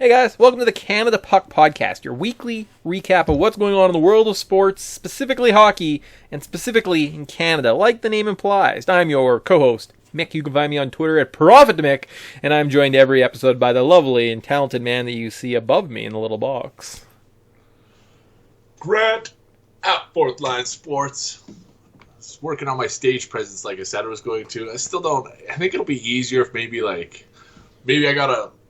Hey guys, welcome to the Canada Puck Podcast, your weekly recap of what's going on in the world of sports, specifically hockey, and specifically in Canada, like the name implies. I'm your co-host, Mick. You can find me on Twitter at ProfitMick, and I'm joined every episode by the lovely and talented man that you see above me in the little box. Grant at Fourth Line Sports. I was working on my stage presence like I said I was going to. I still don't. I think it'll be easier if maybe we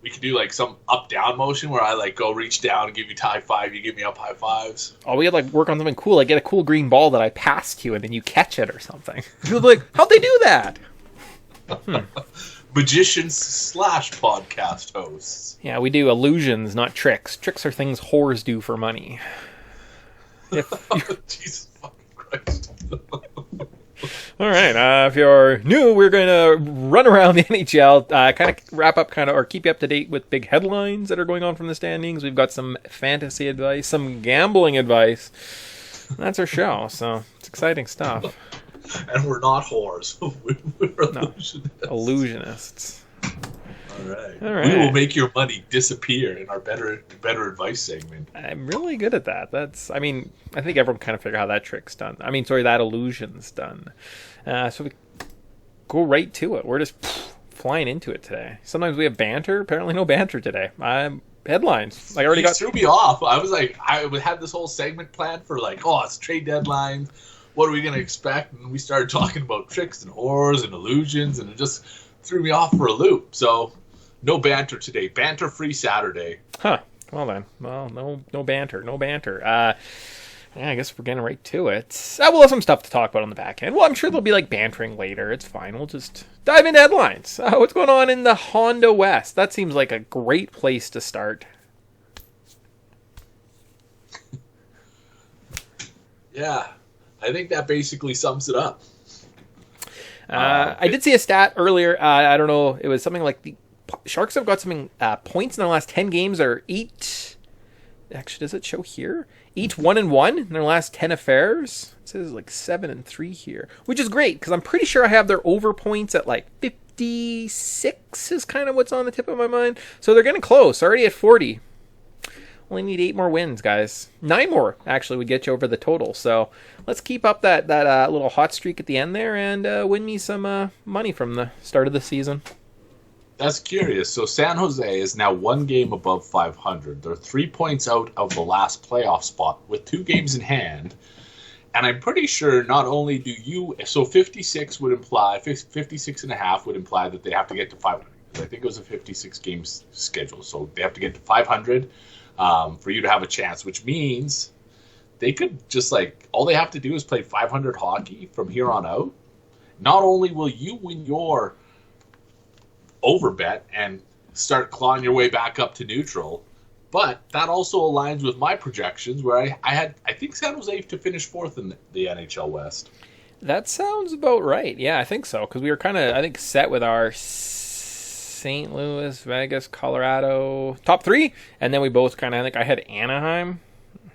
could do like some up-down motion where I like go reach down and give you high five, you give me up high fives. Oh, we had like work on something cool, like get a cool green ball that I passed you and then you catch it or something. You're like, how'd they do that? Magicians / podcast hosts. Yeah, we do illusions, not tricks. Tricks are things whores do for money. Jesus fucking Christ. All right, if you're new, we're going to run around the NHL, kind of wrap up, or keep you up to date with big headlines that are going on from the standings. We've got some fantasy advice, some gambling advice. That's our show, so it's exciting stuff. And we're not whores. We're illusionists. All right. We will make your money disappear in our better advice segment. I'm really good at that. I think everyone kind of figure how that trick's done. That illusion's done. So we go right to it. We're just flying into it today. Sometimes we have banter. Apparently no banter today. Headlines. I already threw me off. I was like, I had this whole segment planned for like, it's trade deadline. What are we going to expect? And we started talking about tricks and whores and illusions, and it just threw me off for a loop. So no banter today. Banter-free Saturday. Huh. Well then. Well, no banter. No banter. Yeah, I guess we're getting right to it. We'll have some stuff to talk about on the back end. Well, I'm sure there'll be like bantering later. It's fine. We'll just dive into headlines. What's going on in the Honda West? That seems like a great place to start. Yeah. I think that basically sums it up. I did see a stat earlier. I don't know. It was something like the Sharks have got something. Points in their last 10 games are 8. Actually, does it show here? Each 1-1 in their last 10 affairs. It says like 7-3 here, which is great because I'm pretty sure I have their over points at like 56 is kind of what's on the tip of my mind. So they're getting close. Already at 40. Only need 8 more wins, guys. 9 more, actually, would get you over the total. So let's keep up that little hot streak at the end there and win me some money from the start of the season. That's curious. So San Jose is now 1 game above 500. They're 3 points out of the last playoff spot with 2 games in hand. And I'm pretty sure not only do you... So 56 would imply... 56 and a half would imply that they have to get to 500. I think it was a 56 games schedule. So they have to get to 500 for you to have a chance, which means they could just all they have to do is play 500 hockey from here on out. Not only will you win your overbet and start clawing your way back up to neutral, but that also aligns with my projections where I think San Jose to finish 4th in the NHL West. That sounds about right. Yeah, I think so, because we were kind of, I think, set with our St. Louis, Vegas, Colorado top 3, and then we both kind of, I think I had Anaheim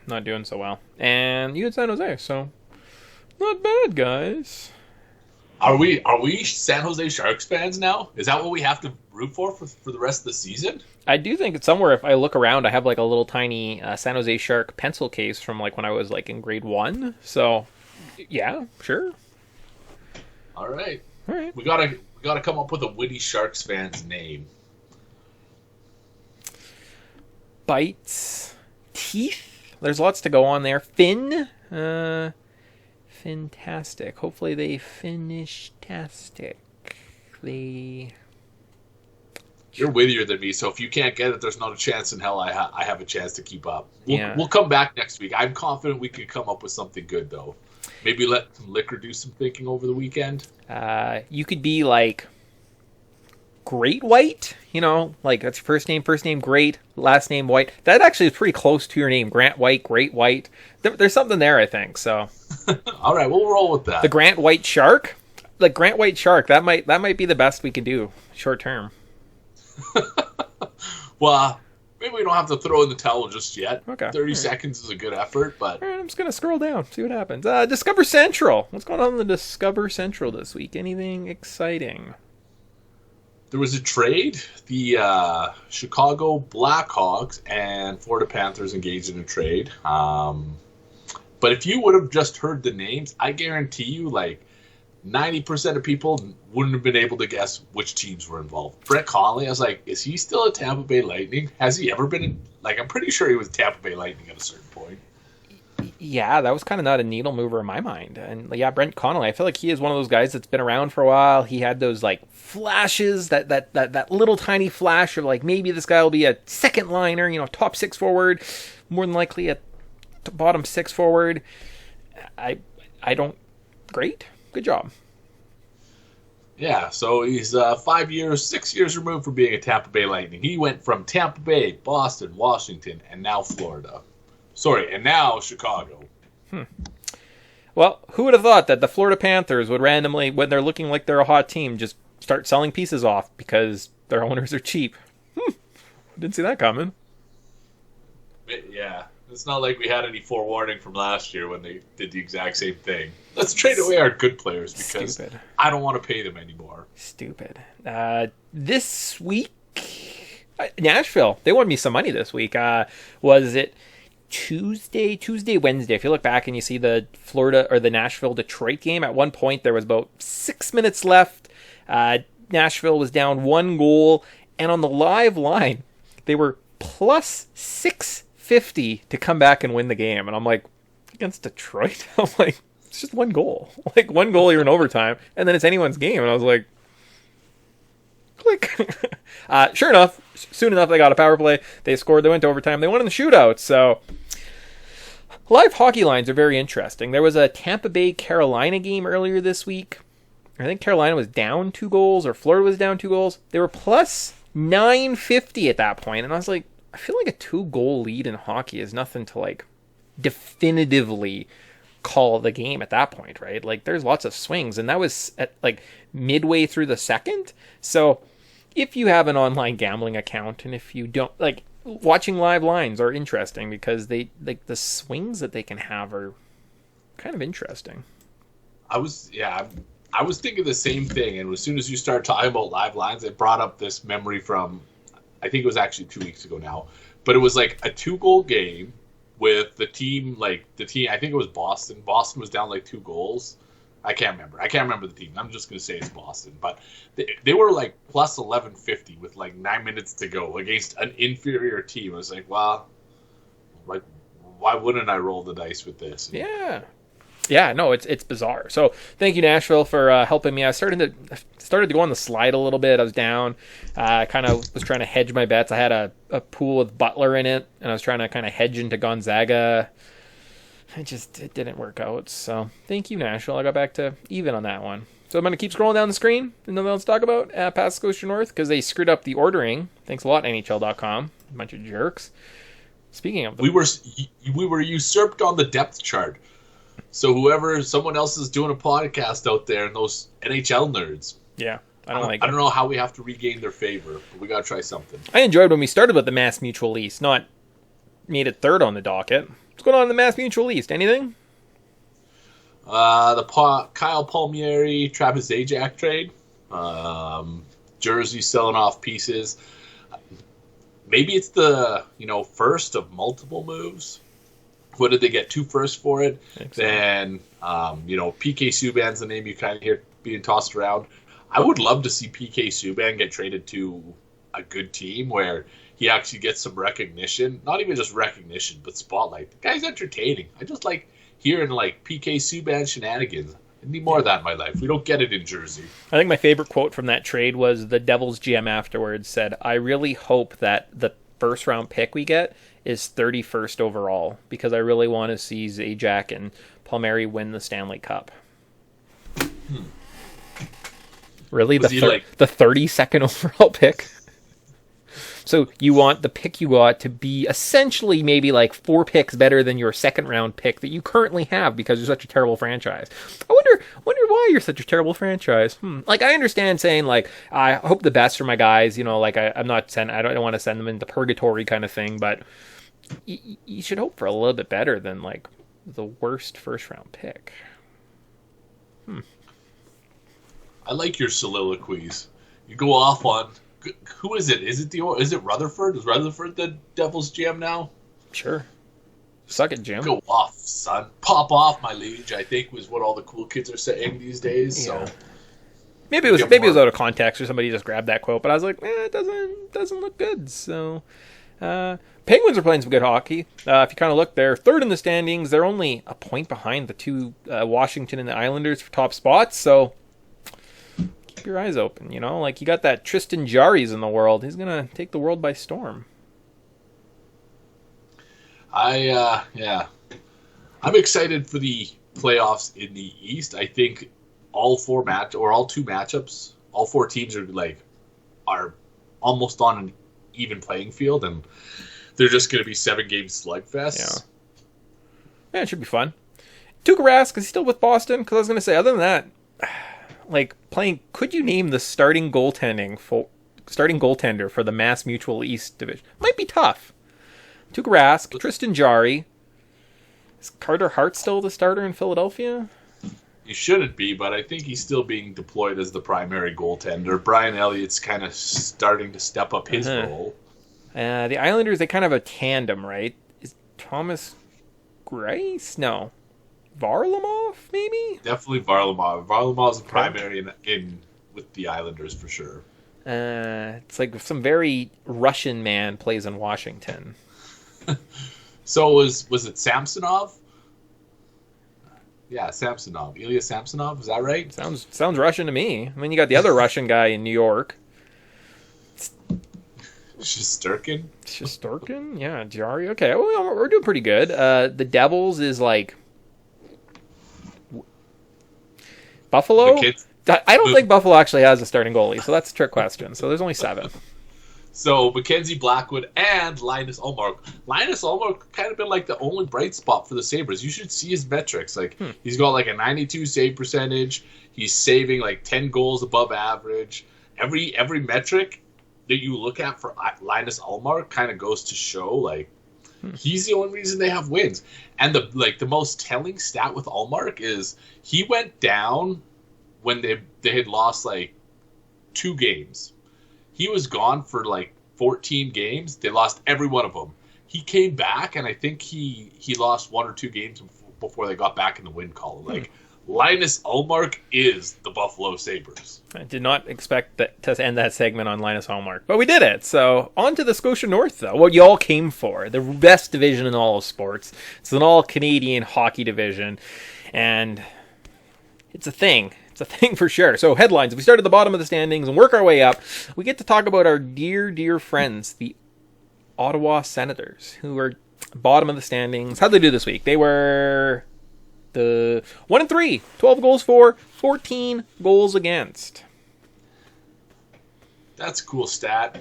not doing so well, and you had San Jose, so not bad, guys. Are we San Jose Sharks fans now? Is that what we have to root for the rest of the season? I do think it's somewhere, if I look around, I have like a little tiny San Jose Shark pencil case from like when I was like in grade 1. So, yeah, sure. All right. We gotta come up with a witty Sharks fan's name. Bites, teeth. There's lots to go on there. Fin. Fantastic. Hopefully they finish-tastic. You're wittier than me, so if you can't get it, there's not a chance in hell I have a chance to keep up. We'll come back next week. I'm confident we can come up with something good, though. Maybe let some liquor do some thinking over the weekend. You could be like Great White, like that's your first name Great, last name White. That actually is pretty close to your name, Grant White, Great White. There's something there, I think. So, all right, we'll roll with that. The Grant White Shark, like Grant White Shark, that might be the best we can do short term. Well, maybe we don't have to throw in the towel just yet. Okay, 30 seconds is a good effort, but all right, I'm just gonna scroll down, see what happens. Discover Central. What's going on in the Discover Central this week? Anything exciting? there was a trade. The Chicago Blackhawks and Florida Panthers engaged in a trade. But if you would have just heard the names, I guarantee you, like, 90% of people wouldn't have been able to guess which teams were involved. Brett Connolly, I was like, is he still at Tampa Bay Lightning? Has he ever been in, like, I'm pretty sure he was Tampa Bay Lightning at a certain point. Yeah, that was kind of not a needle mover in my mind. And yeah, Brent Connolly, I feel like he is one of those guys that's been around for a while. He had those like flashes, that little tiny flash of like maybe this guy will be a second liner, top six forward, more than likely a bottom six forward. I don't. Great, good job. Yeah, so he's 6 years removed from being a Tampa Bay Lightning. He went from Tampa Bay, Boston, Washington, and now Florida. Sorry, and now Chicago. Well, who would have thought that the Florida Panthers would randomly, when they're looking like they're a hot team, just start selling pieces off because their owners are cheap? Didn't see that coming. Yeah, it's not like we had any forewarning from last year when they did the exact same thing. Let's trade away our good players because Stupid. I don't want to pay them anymore. Stupid. This week, Nashville, they won me some money this week. Was it Tuesday, Wednesday? If you look back and you see the Florida or the Nashville-Detroit game, at one point there was about 6 minutes left. Nashville was down 1 goal, and on the live line, they were plus 650 to come back and win the game. And I'm like, against Detroit? I'm like, it's just 1 goal. Like 1 goal, you're in overtime, and then it's anyone's game. And I was like, click. Sure enough, soon enough, they got a power play. They scored. They went to overtime. They won in the shootout. So live hockey lines are very interesting. There was a Tampa Bay Carolina game earlier this week. I think Carolina was down 2 goals or Florida was down 2 goals. They were plus 950 at that point. And I was like, I feel like a 2-goal lead in hockey is nothing to like definitively call the game at that point, right? Like there's lots of swings, and that was at like midway through the second. So if you have an online gambling account, and if you don't, like, watching live lines are interesting because they like the swings that they can have are kind of interesting. I was thinking the same thing, and as soon as you start talking about live lines, it brought up this memory from, I think it was actually 2 weeks ago now, but it was like a 2-goal game with the team, I think it was Boston. Boston was down like 2 goals. I can't remember the team. I'm just going to say it's Boston. But they were like plus 1150 with like 9 minutes to go against an inferior team. I was like, well, like, why wouldn't I roll the dice with this? Yeah, no, it's bizarre. So thank you, Nashville, for helping me. I started to go on the slide a little bit. I was down. I kind of was trying to hedge my bets. I had a pool with Butler in it, and I was trying to kind of hedge into Gonzaga. It didn't work out. So thank you, Nashville. I got back to even on that one. So I'm going to keep scrolling down the screen. And nothing else to talk about past Scotia North because they screwed up the ordering. Thanks a lot, NHL.com. A bunch of jerks. Speaking of them. We were usurped on the depth chart. So someone else is doing a podcast out there, and those NHL nerds. Yeah, I don't know how we have to regain their favor, but we got to try something. I enjoyed when we started with the Mass Mutual East, not made it third on the docket. What's going on in the Mass Mutual East? Anything? The Kyle Palmieri, Travis Zajac trade. Jersey selling off pieces. Maybe it's the first of multiple moves. What did they get? 2 firsts for it? Then, PK Subban's the name you kind of hear being tossed around. I would love to see PK Subban get traded to a good team where he actually gets some recognition. Not even just recognition, but spotlight. The guy's entertaining. I just like hearing like PK Subban shenanigans. I need more of that in my life. We don't get it in Jersey. I think my favorite quote from that trade was the Devils GM afterwards said, "I really hope that the first round pick we get is 31st overall because I really want to see Zajac and Palmieri win the Stanley Cup." Really? The 32nd overall pick? So you want the pick you got to be essentially maybe like 4 picks better than your second round pick that you currentently have because you're such a terrible franchise. I wonder why you're such a terrible franchise. Like, I understand saying like, I hope the best for my guys, like I don't want to send them into purgatory kind of thing, but you should hope for a little bit better than like the worst first round pick. I like your soliloquies. You go off on who is it? Is it Rutherford? Is Rutherford the Devils GM now? Sure. Suck it, Jim. Go off, son. Pop off, my liege, I think was what all the cool kids are saying these days. Yeah. So maybe it was out of context or somebody just grabbed that quote, but I was like, it doesn't look good. So Penguins are playing some good hockey. If you kind of look, they're third in the standings. They're only a point behind the two Washington and the Islanders for top spots. So keep your eyes open. You know, like you got that Tristan Jarry's in the world. He's gonna take the world by storm. I'm excited for the playoffs in the East. I think all two matchups, all four teams are almost on an even playing field, and they're just going to be 7-game slugfests. Yeah, it should be fun. Tuukka Rask, is he still with Boston? Because I was going to say, other than that, could you name the starting goaltender for the Mass Mutual East division? Might be tough. Tuukka Rask, Tristan Jarry. Is Carter Hart still the starter in Philadelphia? He shouldn't be, but I think he's still being deployed as the primary goaltender. Brian Elliott's kind of starting to step up his role. The Islanders, they kind of have a tandem, right? Is Thomas Greiss? No. Varlamov, maybe? Definitely Varlamov. Varlamov's the primary in with the Islanders for sure. It's like some very Russian man plays in Washington. So was it Samsonov? Yeah, Samsonov. Ilya Samsonov, is that right? Sounds Russision to me. I mean, you got the other Russian guy in New York. Shesterkin? Yeah, Jari. Okay, well, we're doing pretty good. The Devils is like Buffalo? I don't think Buffalo actually has a starting goalie, so that's a trick question. So there's only 7. So Mackenzie Blackwood and Linus Ullmark. Linus Ullmark kind of been like the only bright spot for the Sabres. You should see his metrics. He's got like a 92 save percentage. He's saving like 10 goals above average. Every metric that you look at for Linus Ullmark kind of goes to show he's the only reason they have wins. And the most telling stat with Ullmark is he went down when they had lost 2 games. He was gone for 14 games. They lost every one of them. He came back, and I think he lost 1 or 2 games before they got back in the win column. Linus Ullmark is the Buffalo Sabres. I did not expect to end that segment on Linus Ullmark, but we did it. So on to the Scotia North, though. What you all came for, the best division in all of sports. It's an all-Canadian hockey division, and it's a thing. It's a thing for sure. So headlines, if we start at the bottom of the standings and work our way up, we get to talk about our dear, dear friends, the Ottawa Senators, who are bottom of the standings. How'd they do this week? They were the 1-3, 12 goals for, 14 goals against. That's a cool stat.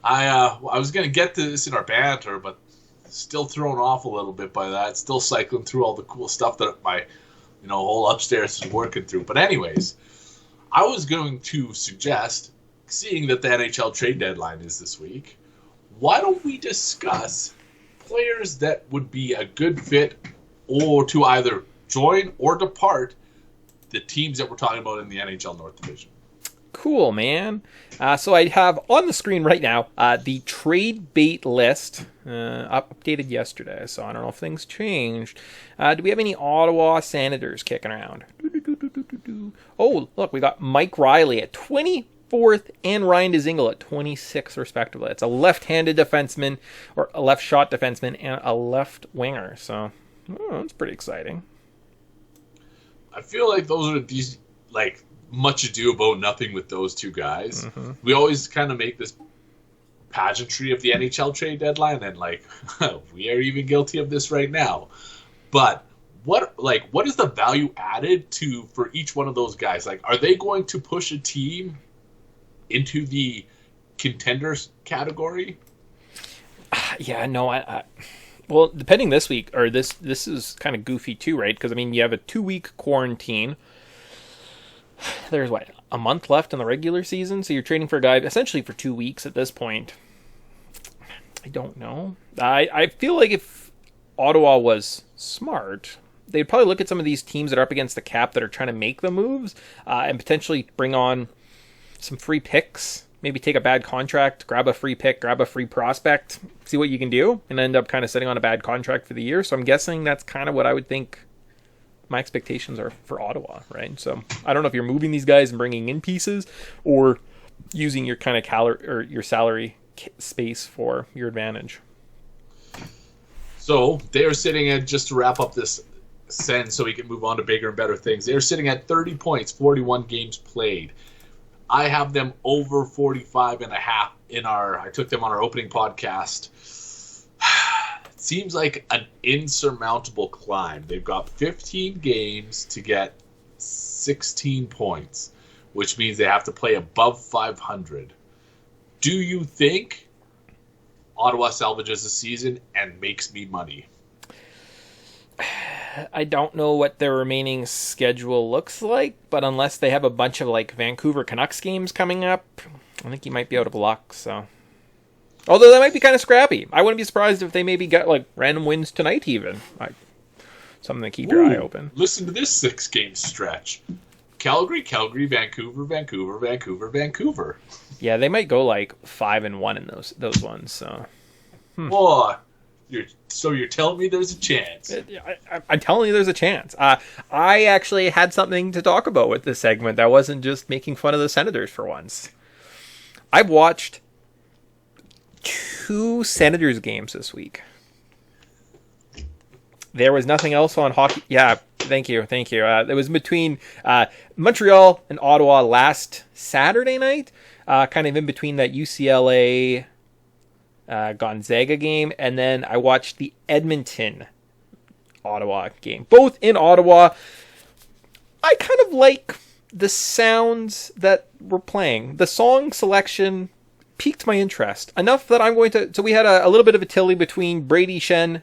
I was going to get to this in our banter, but still thrown off a little bit by that. Still cycling through all the cool stuff that my whole upstairs is working through. But anyways, I was going to suggest, seeing that the NHL trade deadline is this week, why don't we discuss players that would be a good fit or to either join or depart the teams that we're talking about in the NHL North Division. Cool, man. So I have on the screen right now the trade bait list updated yesterday. So I don't know if things changed. Do we have any Ottawa Senators kicking around? Oh, look, we got Mike Riley at 24th and Ryan Dzingel at 26th, respectively. It's a left-handed defenseman or a left-shot defenseman and a left winger. So that's pretty exciting. I feel like those are these much ado about nothing with those two guys. Mm-hmm. We always kind of make this pageantry of the NHL trade deadline, and we are even guilty of this right now. But what is the value added for each one of those guys? Are they going to push a team into the contenders category? Yeah, no, well, depending this week, or this is kind of goofy too, right? Because you have a 2-week quarantine. There's a month left in the regular season, so you're trading for a guy essentially for 2 weeks at this point. I don't know. I feel like if Ottawa was smart, they'd probably look at some of these teams that are up against the cap that are trying to make the moves and potentially bring on some free picks. Maybe take a bad contract, grab a free pick, grab a free prospect, see what you can do, and end up kind of sitting on a bad contract for the year. So I'm guessing that's kind of what I would think my expectations are for Ottawa, right? So I don't know if you're moving these guys and bringing in pieces or using your kind of your salary space for your advantage. So they're sitting at, just to wrap up this sentence so we can move on to bigger and better things, they're sitting at 30 points, 41 games played. I have them over 45 and a half I took them on our opening podcast. It seems like an insurmountable climb. They've got 15 games to get 16 points, which means they have to play above 500. Do you think Ottawa salvages the season and makes me money? I don't know what their remaining schedule looks like, but unless they have a bunch of like Vancouver Canucks games coming up, I think you might be out of luck. So, although that might be kind of scrappy, I wouldn't be surprised if they maybe got like random wins tonight, even something to keep your eye open. Listen to this 6-game stretch: Calgary, Vancouver, Vancouver. Yeah, they might go like 5-1 in those ones. So, Boy. You're telling me there's a chance? I'm telling you there's a chance. I actually had something to talk about with this segment. I wasn't just making fun of the Senators for once. I've watched 2 Senators games this week. There was nothing else on hockey. Yeah, thank you. It was between Montreal and Ottawa last Saturday night, kind of in between that UCLA Gonzaga game, and then I watched the Edmonton Ottawa game, both in Ottawa. I kind of like the sounds that we're playing. The song selection piqued my interest enough that I'm going to. So we had a little bit of a tilly between Brady Kachuk.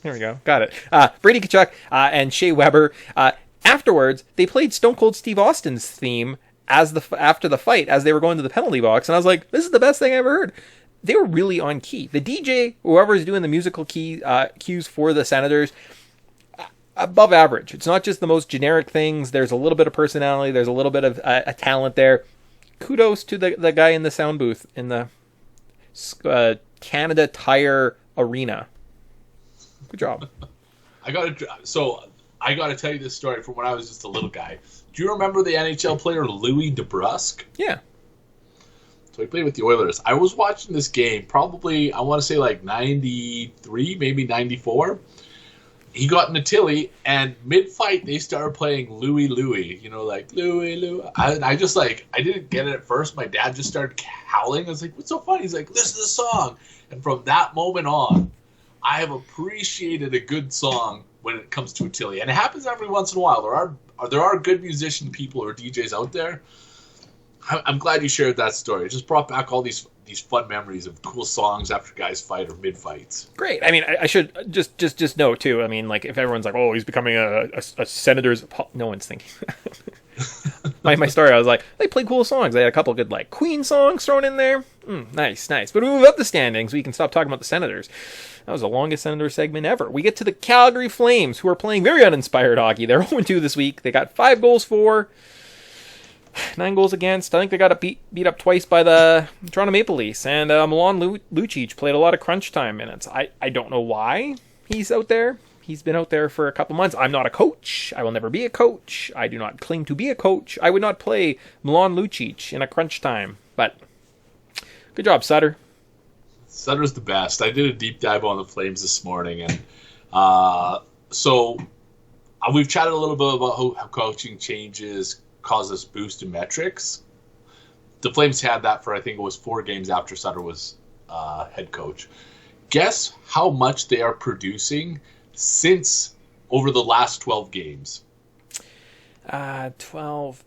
There we go, got it. Brady Kachuk and Shea Weber. Afterwards, they played Stone Cold Steve Austin's theme after the fight, as they were going to the penalty box, and I was like, this is the best thing I ever heard. They were really on key. The DJ, whoever's doing the musical cues for the Senators, above average. It's not just the most generic things. There's a little bit of personality. There's a little bit of a talent there. Kudos to the guy in the sound booth in the Canada Tire Arena. Good job. I got to tell you this story from when I was just a little guy. Do you remember the NHL player Louis DeBrusk? Yeah. So he played with the Oilers. I was watching this game, probably, I want to say like 93, maybe 94. He got in a tilly, and mid-fight, they started playing Louie Louie. You know, like, Louie Louie. I just, like, I didn't get it at first. My dad just started howling. I was like, what's so funny? He's like, listen to the song. And from that moment on, I have appreciated a good song when it comes to a tilly. And it happens every once in a while. There are good musician people or DJs out there. I'm glad you shared that story. It just brought back all these fun memories of cool songs after guys fight or mid-fights. Great. I mean, I should just know, too. I mean, like, if everyone's like, oh, he's becoming a Senator's... No one's thinking my story, I was like, they played cool songs. They had a couple good, like, Queen songs thrown in there. Nice. But we move up the standings. We can stop talking about the Senators. That was the longest Senator segment ever. We get to the Calgary Flames, who are playing very uninspired hockey. They're 0-2 this week. They got 5 goals for, 9 goals against. I think they got beat up twice by the Toronto Maple Leafs. And Milan Lucic played a lot of crunch time minutes. I don't know why he's out there. He's been out there for a couple months. I'm not a coach. I will never be a coach. I do not claim to be a coach. I would not play Milan Lucic in a crunch time. But good job, Sutter. Sutter's the best. I did a deep dive on the Flames this morning, and so we've chatted a little bit about how coaching changes cause us boost in metrics. The Flames had that for, I think it was 4 games after Sutter was head coach. Guess how much they are producing since over the last 12 games? 12.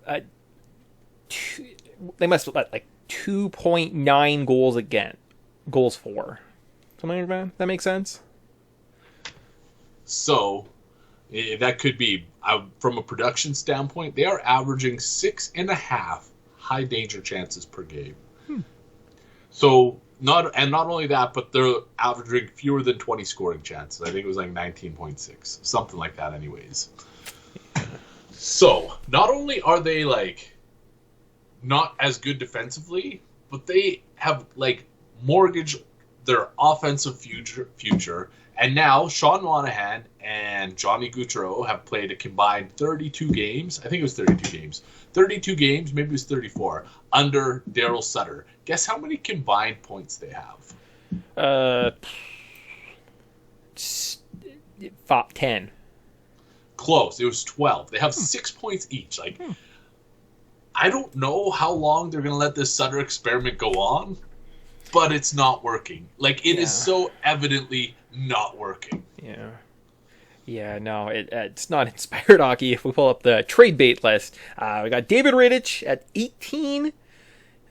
They must have like 2.9 goals again. Goals for. Something like that? That makes sense? So, that could be, from a production standpoint, they are averaging 6.5 high danger chances per game. So, not only that, but they're averaging fewer than 20 scoring chances. I think it was like 19.6. Something like that anyways. So, not only are they, like, not as good defensively, but they have, like, mortgaged their offensive future. And now, Sean Monahan and Johnny Gaudreau have played a combined 32 games. I think it was 32 games. 32 games, maybe it was 34, under Daryl Sutter. Guess how many combined points they have? 10. Close. It was 12. They have 6 points each. Like, I don't know how long they're going to let this Sutter experiment go on, but it's not working. Like, it is so evidently not working. Yeah. Yeah, no, it's not inspired hockey. If we pull up the trade bait list, we got David Rittich at 18,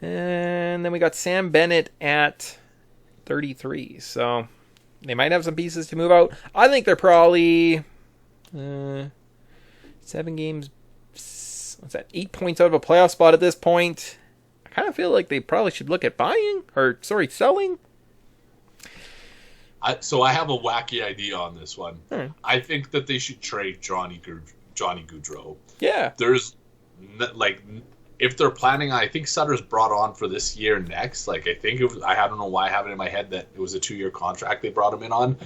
and then we got Sam Bennett at 33. So they might have some pieces to move out. I think they're probably 7 games. What's that? 8 points out of a playoff spot at this point. I kind of feel like they probably should look at selling. So I have a wacky idea on this one. I think that they should trade Johnny Gaudreau. Yeah. There's, like, if they're planning on, I think Sutter's brought on for this year next. Like, I think I don't know why I have it in my head that it was a 2-year contract they brought him in on.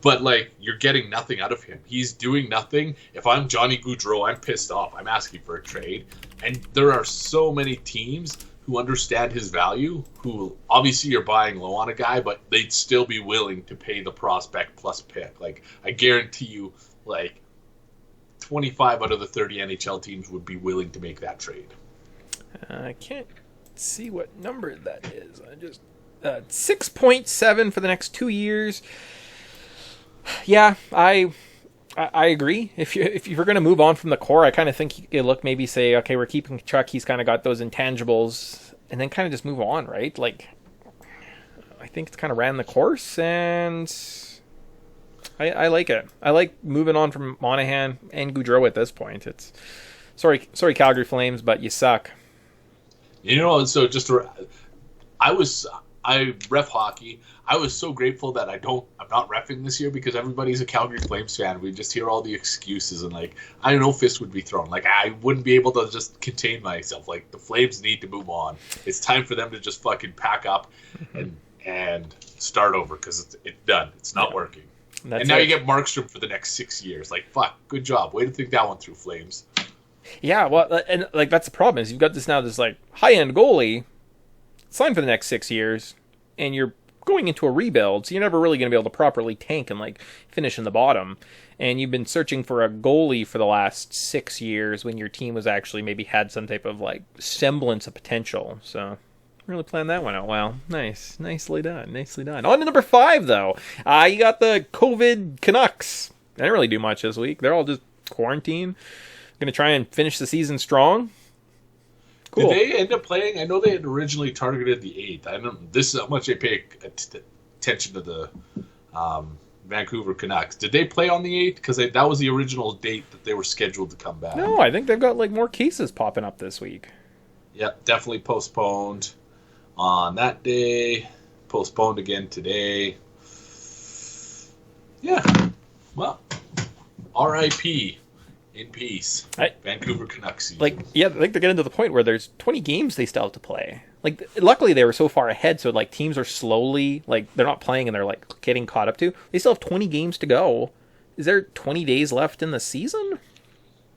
But, like, you're getting nothing out of him. He's doing nothing. If I'm Johnny Gaudreau, I'm pissed off. I'm asking for a trade. And there are so many teams who understand his value, who obviously are buying low on a guy, but they'd still be willing to pay the prospect plus pick. Like, I guarantee you, like, 25 out of the 30 NHL teams would be willing to make that trade. I can't see what number that is. I just 6.7 for the next 2 years. Yeah, I agree. If you're going to move on from the core, I kind of think you look maybe say, okay, we're keeping Chuck. He's kind of got those intangibles, and then kind of just move on, right? Like, I think it's kind of ran the course, and I like it. I like moving on from Monahan and Gaudreau at this point. It's sorry, Calgary Flames, but you suck. You know, so I ref hockey. I was so grateful that I'm not reffing this year because everybody's a Calgary Flames fan. We just hear all the excuses and, like, I know fists would be thrown. Like, I wouldn't be able to just contain myself. Like, the Flames need to move on. It's time for them to just fucking pack up and start over because it's done. It's not working. And now you get Markstrom for the next 6 years. Like, fuck, good job. Way to think that one through, Flames. Yeah, well, and, like, that's the problem is you've got this like high-end goalie signed for the next 6 years, and you're going into a rebuild, so you're never really going to be able to properly tank and, like, finish in the bottom. And you've been searching for a goalie for the last 6 years when your team was actually maybe had some type of, like, semblance of potential. So really planned that one out well. Nicely done. On to number 5, though. You got the COVID Canucks. They didn't really do much this week. They're all just quarantined. Going to try and finish the season strong. Cool. Did they end up playing? I know they had originally targeted the 8th. I don't. This is how much I pay attention to the Vancouver Canucks. Did they play on the 8th? Because that was the original date that they were scheduled to come back. No, I think they've got, like, more cases popping up this week. Yep, definitely postponed on that day. Postponed again today. Yeah. Well, R.I.P. in peace. Vancouver Canucks. Like, yeah, I think they're getting to the point where there's 20 games they still have to play. Like, luckily they were so far ahead, so, like, teams are slowly, like, they're not playing and they're, like, getting caught up to. They still have 20 games to go. Is there 20 days left in the season?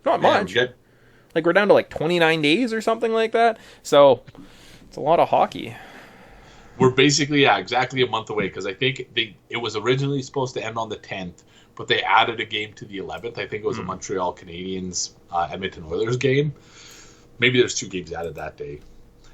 Not much. Like, we're down to, like, 29 days or something like that. So, it's a lot of hockey. We're basically, exactly a month away, because I think it was originally supposed to end on the 10th, but they added a game to the 11th. I think it was a Montreal Canadiens Edmonton Oilers game. Maybe there's 2 games added that day.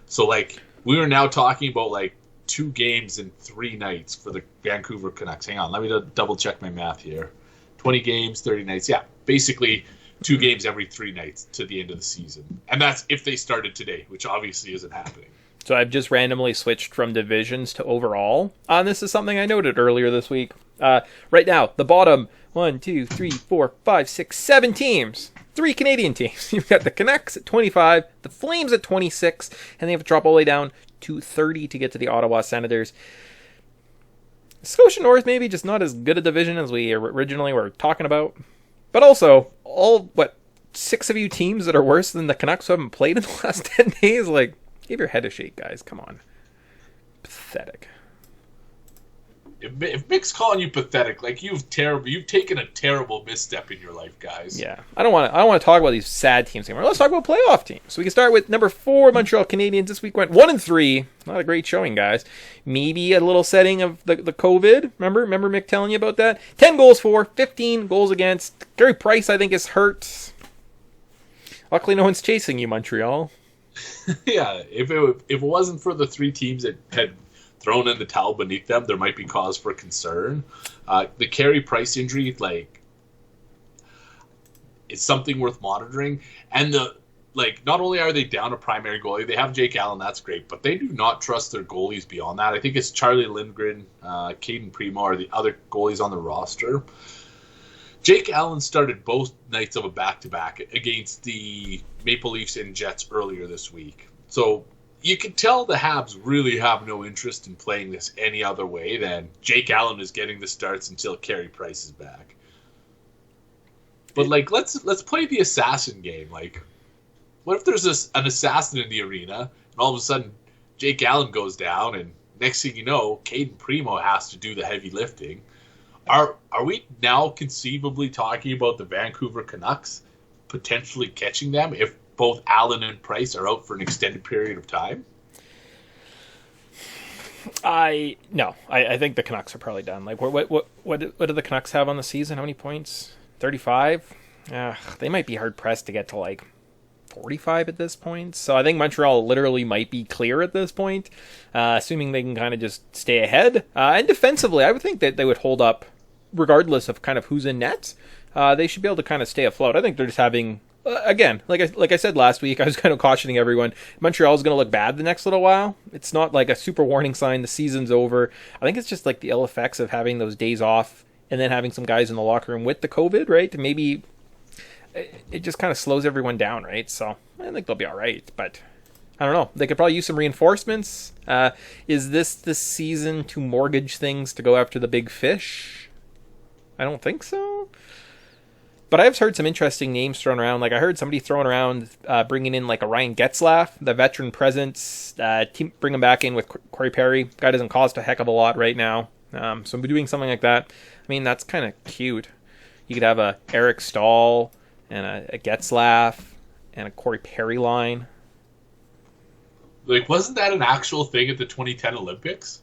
So, like, we are now talking about, like, 2 games in 3 nights for the Vancouver Canucks. Hang on, let me double check my math here. 20 games, 30 nights. Yeah, basically 2 games every 3 nights to the end of the season. And that's if they started today, which obviously isn't happening. So I've just randomly switched from divisions to overall. This is something I noted earlier this week. Right now, the bottom 1, 2, 3, 4, 5, 6, 7 teams. 3 Canadian teams. You've got the Canucks at 25, the Flames at 26, and they have to drop all the way down to 30 to get to the Ottawa Senators. Scotia North maybe just not as good a division as we originally were talking about. But also, 6 of you teams that are worse than the Canucks who haven't played in the last 10 days. Like, give your head a shake, guys. Come on. Pathetic. If Mick's calling you pathetic, like you've taken a terrible misstep in your life, guys. Yeah, I don't want to talk about these sad teams anymore. Let's talk about playoff teams. So we can start with number 4, Montreal Canadiens. This week went 1-3. Not a great showing, guys. Maybe a little setting of the COVID. Remember Mick telling you about that? 10 goals for, 15 goals against. Gary Price, I think, is hurt. Luckily, no one's chasing you, Montreal. Yeah, if it wasn't for the 3 teams that had thrown in the towel beneath them, there might be cause for concern. The Carey Price injury, like, it's something worth monitoring. And not only are they down a primary goalie, they have Jake Allen, that's great, but they do not trust their goalies beyond that. I think it's Charlie Lindgren, Caden Primo are the other goalies on the roster. Jake Allen started both nights of a back-to-back against the Maple Leafs and Jets earlier this week. So you can tell the Habs really have no interest in playing this any other way than Jake Allen is getting the starts until Carey Price is back. But like, let's play the assassin game. Like, what if there's an assassin in the arena, and all of a sudden Jake Allen goes down, and next thing you know, Caden Primo has to do the heavy lifting? Are we now conceivably talking about the Vancouver Canucks potentially catching them if both Allen and Price are out for an extended period of time? I think the Canucks are probably done. Like, what do the Canucks have on the season? How many points? 35? They might be hard pressed to get to like 45 at this point. So I think Montreal literally might be clear at this point, assuming they can kind of just stay ahead. And defensively, I would think that they would hold up regardless of kind of who's in net. They should be able to kind of stay afloat. I think they're just having... again, like I said last week, I was kind of cautioning everyone, Montreal's going to look bad the next little while. It's not like a super warning sign the season's over. I think it's just like the ill effects of having those days off and then having some guys in the locker room with the COVID, right? Maybe it just kind of slows everyone down, right? So I think they'll be all right, but I don't know. They could probably use some reinforcements. Is this the season to mortgage things to go after the big fish? I don't think so. But I've heard some interesting names thrown around. Like I heard somebody throwing around bringing in like a Ryan Getzlaf, the veteran presence, bring him back in with Corey Perry. Guy doesn't cost a heck of a lot right now. So doing something like that, I mean, that's kind of cute. You could have a Eric Stahl and a Getzlaf and a Corey Perry line. Like, wasn't that an actual thing at the 2010 Olympics?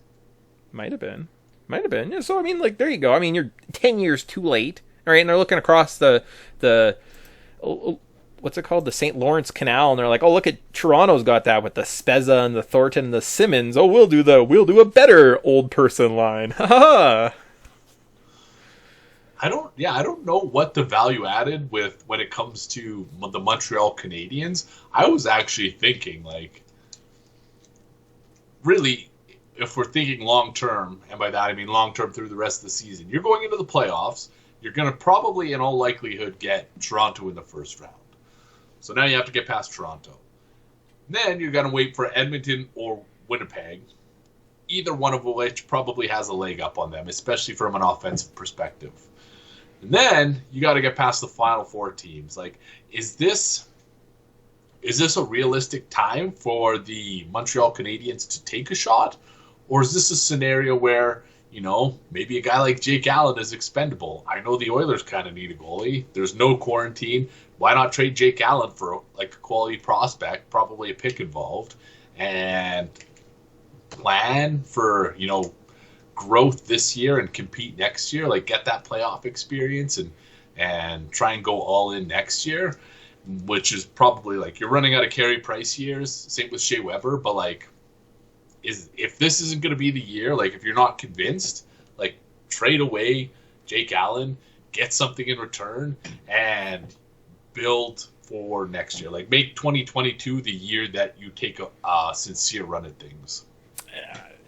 Might have been. Yeah, so, I mean, like, there you go. I mean, you're 10 years too late. All right, and they're looking across the what's it called, the St. Lawrence Canal, and they're like, oh, look at Toronto's got that with the Spezza and the Thornton and the Simmons. Oh, we'll do a better old person line. Ha ha. I don't know what the value added with when it comes to the Montreal Canadiens. I was actually thinking, like, really, if we're thinking long term, and by that I mean long term through the rest of the season, you're going into the playoffs. You're going to probably, in all likelihood, get Toronto in the first round. So now you have to get past Toronto. Then you're going to wait for Edmonton or Winnipeg, either one of which probably has a leg up on them, especially from an offensive perspective. And then you got to get past the final 4 teams. Like, is this a realistic time for the Montreal Canadiens to take a shot? Or is this a scenario where, you know, maybe a guy like Jake Allen is expendable? I know the Oilers kind of need a goalie. There's no quarantine. Why not trade Jake Allen for like a quality prospect, probably a pick involved, and plan for, you know, growth this year and compete next year, like get that playoff experience and try and go all in next year, which is probably like you're running out of Carey Price years. Same with Shea Weber, but like, if this isn't going to be the year, like if you're not convinced, like trade away Jake Allen, get something in return, and build for next year. Like make 2022 the year that you take a sincere run at things.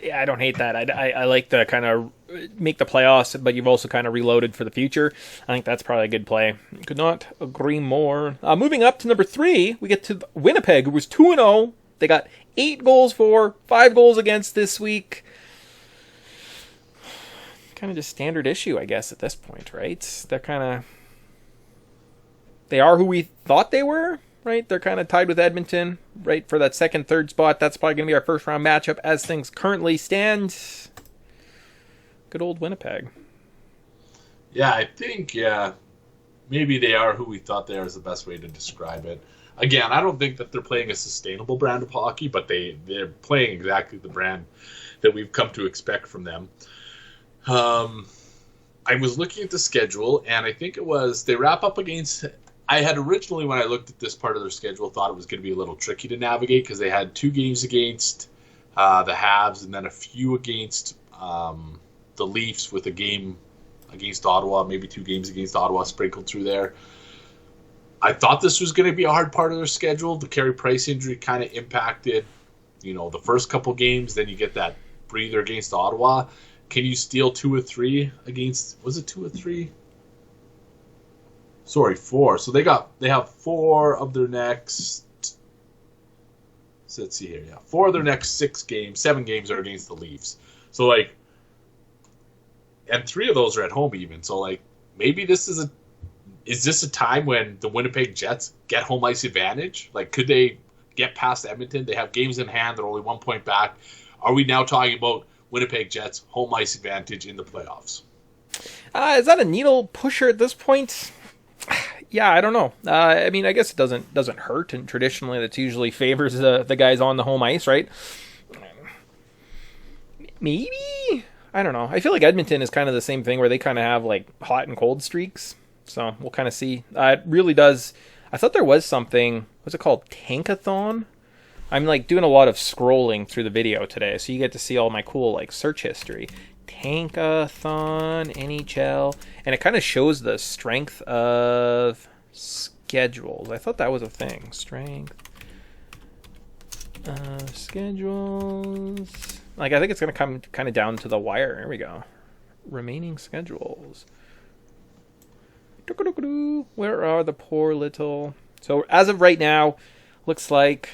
Yeah, I don't hate that. I like to kind of make the playoffs, but you've also kind of reloaded for the future. I think that's probably a good play. Could not agree more. Moving up to number 3, we get to Winnipeg, who was 2-0. They got 8 goals for, 5 goals against this week. Kind of just standard issue, I guess, at this point, right? They're kind of... they are who we thought they were, right? They're kind of tied with Edmonton, right, for that second, third spot. That's probably going to be our first round matchup as things currently stand. Good old Winnipeg. Yeah, I think, maybe they are who we thought they are is the best way to describe it. Again, I don't think that they're playing a sustainable brand of hockey, but they're playing exactly the brand that we've come to expect from them. I was looking at the schedule, and I think they wrap up against... I had originally, when I looked at this part of their schedule, thought it was going to be a little tricky to navigate because they had 2 games against the Habs and then a few against the Leafs with a game against Ottawa, maybe 2 games against Ottawa sprinkled through there. I thought this was going to be a hard part of their schedule. The Carey Price injury kind of impacted, the first couple games. Then you get that breather against Ottawa. Can you steal 2 or 3 against? Was it 2 or 3? Sorry, 4. So they have 4 of their next. So let's see here. Yeah, 4 of their next 7 games are against the Leafs. So and 3 of those are at home even. So maybe this is this a time when the Winnipeg Jets get home ice advantage? Could they get past Edmonton? They have games in hand. They're only 1 point back. Are we now talking about Winnipeg Jets home ice advantage in the playoffs? Is that a needle pusher at this point? Yeah, I don't know. I guess it doesn't hurt, and traditionally that usually favors the guys on the home ice, right? Maybe? I don't know. I feel like Edmonton is kind of the same thing where they kind of have hot and cold streaks. So we'll kind of see. It really does. I thought there was something. What's it called? Tankathon? I'm doing a lot of scrolling through the video today, so you get to see all my cool search history. Tankathon, NHL, and it kind of shows the strength of schedules. I thought that was a thing. Strength of schedules. I think it's going to come kind of down to the wire. Here we go. Remaining schedules. Where are the poor little... So as of right now, looks like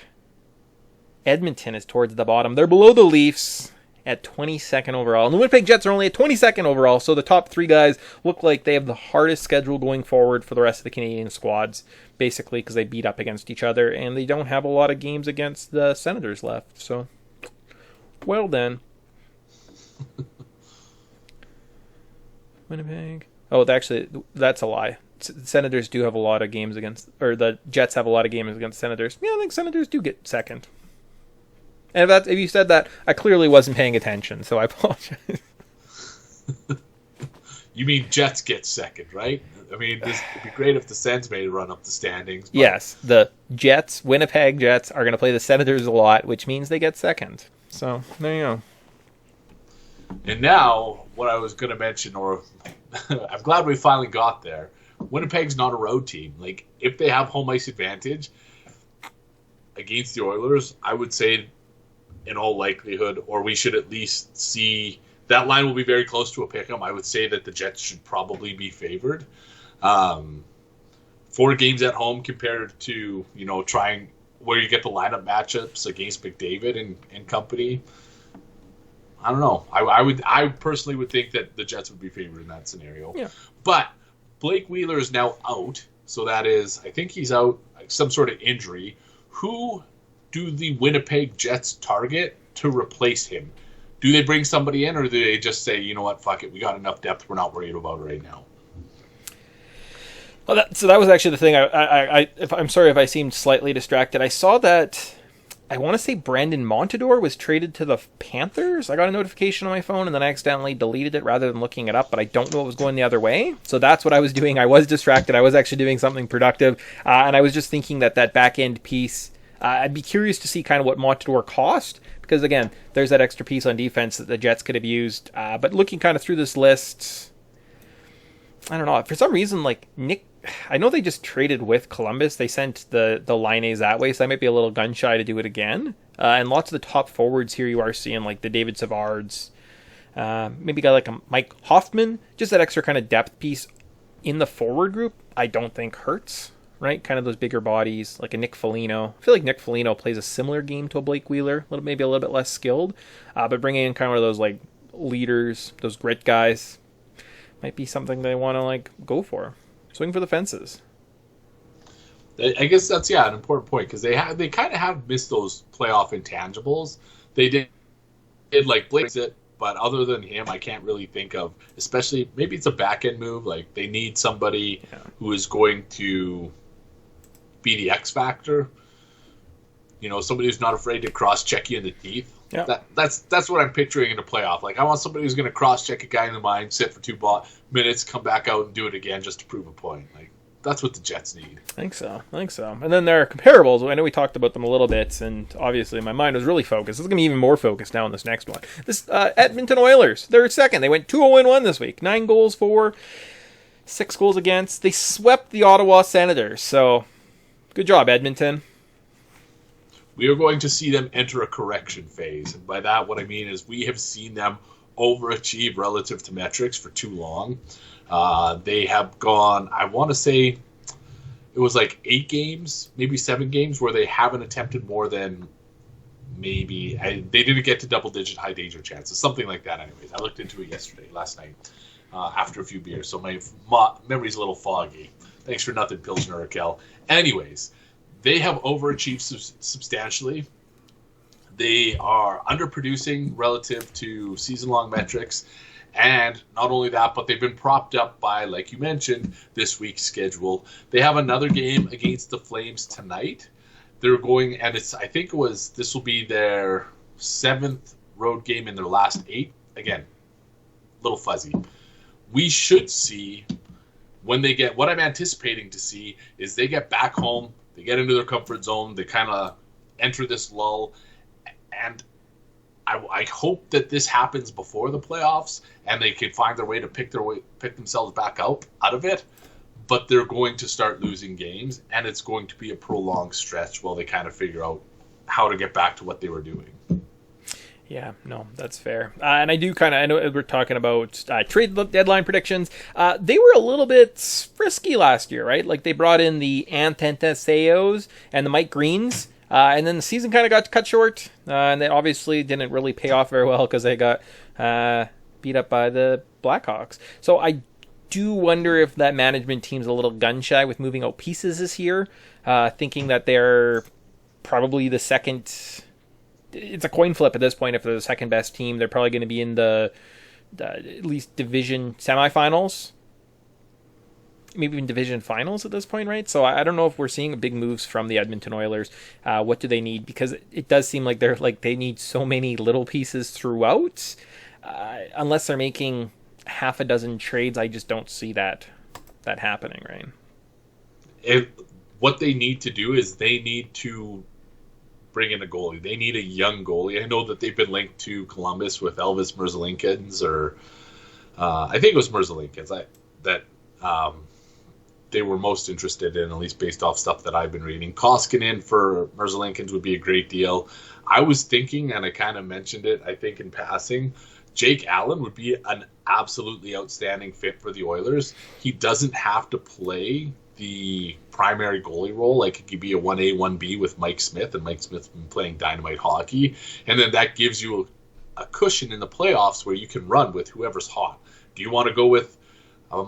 Edmonton is towards the bottom. They're below the Leafs at 22nd overall. And the Winnipeg Jets are only at 22nd overall, so the top 3 guys look like they have the hardest schedule going forward for the rest of the Canadian squads, basically because they beat up against each other, and they don't have a lot of games against the Senators left. So, well then. Winnipeg. Oh, actually, that's a lie. Senators do have a lot of games against, or the Jets have a lot of games against Senators. Yeah, I think Senators do get second. And if you said that, I clearly wasn't paying attention, so I apologize. You mean Jets get second, right? It'd be great if the Sens made a run up the standings. But... Yes, the Winnipeg Jets, are going to play the Senators a lot, which means they get second. So, there you go. And now, what I was going to mention, or I'm glad we finally got there, Winnipeg's not a road team. If they have home ice advantage against the Oilers, I would say in all likelihood, or we should at least see that line will be very close to a pick-em. I would say that the Jets should probably be favored. 4 games at home compared to, trying where you get the lineup matchups against McDavid and company. I don't know. I personally would think that the Jets would be favored in that scenario. Yeah. But Blake Wheeler is now out, so that is, I think he's out, some sort of injury. Who do the Winnipeg Jets target to replace him? Do they bring somebody in, or do they just say, you know what, fuck it, we got enough depth, we're not worried about it right now? Well, that was actually the thing. I'm sorry if I seemed slightly distracted. I saw that, I want to say Brandon Montador was traded to the Panthers. I got a notification on my phone, and then I accidentally deleted it rather than looking it up, but I don't know what was going the other way. So that's what I was doing. I was distracted. I was actually doing something productive, and I was just thinking that back-end piece, I'd be curious to see kind of what Montador cost, because, again, there's that extra piece on defense that the Jets could have used. But looking kind of through this list, I don't know. For some reason, Nick... I know they just traded with Columbus. They sent the Lines that way, so I might be a little gun-shy to do it again. And lots of the top forwards here you are seeing, the David Savards. Maybe a guy like a Mike Hoffman. Just that extra kind of depth piece in the forward group, I don't think hurts, right? Kind of those bigger bodies, like a Nick Foligno. I feel like Nick Foligno plays a similar game to a Blake Wheeler, maybe a little bit less skilled. But bringing in kind of those, leaders, those grit guys, might be something they want to, go for. Swing for the fences. I guess that's an important point because they kind of have missed those playoff intangibles. They did like Blake's it, but other than him, I can't really think of. Especially maybe it's a back end move. Like they need somebody who is going to be the X factor. You know, somebody who's not afraid to cross check you in the teeth. Yeah. That's what I'm picturing in a playoff. Like I want somebody who's going to cross check a guy in the mind, sit for 2 minutes, come back out and do it again just to prove a point. Like. That's what the Jets need. I think so. And then there are comparables. I know we talked about them a little bit, and obviously my mind was really focused. This is going to be even more focused now on this next one. This Edmonton Oilers, they're second. They went 2-0-1 this week. 9 goals for, 6 goals against. They swept the Ottawa Senators. So, good job, Edmonton. We are going to see them enter a correction phase. And by that, what I mean is we have seen them overachieve relative to metrics for too long. They have gone, I want to say it was like 8 games, maybe 7 games where they haven't attempted more than they didn't get to double-digit high danger chances, something like that anyways. I looked into it last night, after a few beers, so my memory's a little foggy. Thanks for nothing, Pilsner Raquel. Anyways, they have overachieved substantially. They are underproducing relative to season-long metrics. And not only that, but they've been propped up by, like you mentioned, this week's schedule. They have another game against the Flames tonight. They're going, and this will be their 7th road game in their last 8. Again, a little fuzzy. We should see when they get, what I'm anticipating to see is they get back home, they get into their comfort zone, they kind of enter this lull, and I hope that this happens before the playoffs and they can find their way to pick themselves back out of it. But they're going to start losing games, and it's going to be a prolonged stretch while they kind of figure out how to get back to what they were doing. Yeah, no, that's fair. And I know we're talking about trade deadline predictions. They were a little bit risky last year, right? Like they brought in the Antantaseos and the Mike Greens. And then the season kind of got cut short, and they obviously didn't really pay off very well because they got beat up by the Blackhawks. So I do wonder if that management team's a little gun-shy with moving out pieces this year, thinking that they're probably the second. It's a coin flip at this point. If they're the second best team, they're probably going to be in the at least division semifinals. Maybe even division finals at this point, right? So I don't know if we're seeing big moves from the Edmonton Oilers. What do they need? Because it does seem like they need so many little pieces throughout. Unless they're making half a dozen trades, I just don't see that happening, right? What they need to do is they need to bring in a goalie. They need a young goalie. I know that they've been linked to Columbus with Elvis Merzlikins, or I think it was Merzlikins. They were most interested in, at least based off stuff that I've been reading. Koskinen for Merzlikins would be a great deal. I was thinking, and I kind of mentioned it, I think in passing, Jake Allen would be an absolutely outstanding fit for the Oilers. He doesn't have to play the primary goalie role. Like it could be a 1A, 1B with Mike Smith, and Mike Smith's been playing dynamite hockey. And then that gives you a cushion in the playoffs where you can run with whoever's hot. Do you want to go with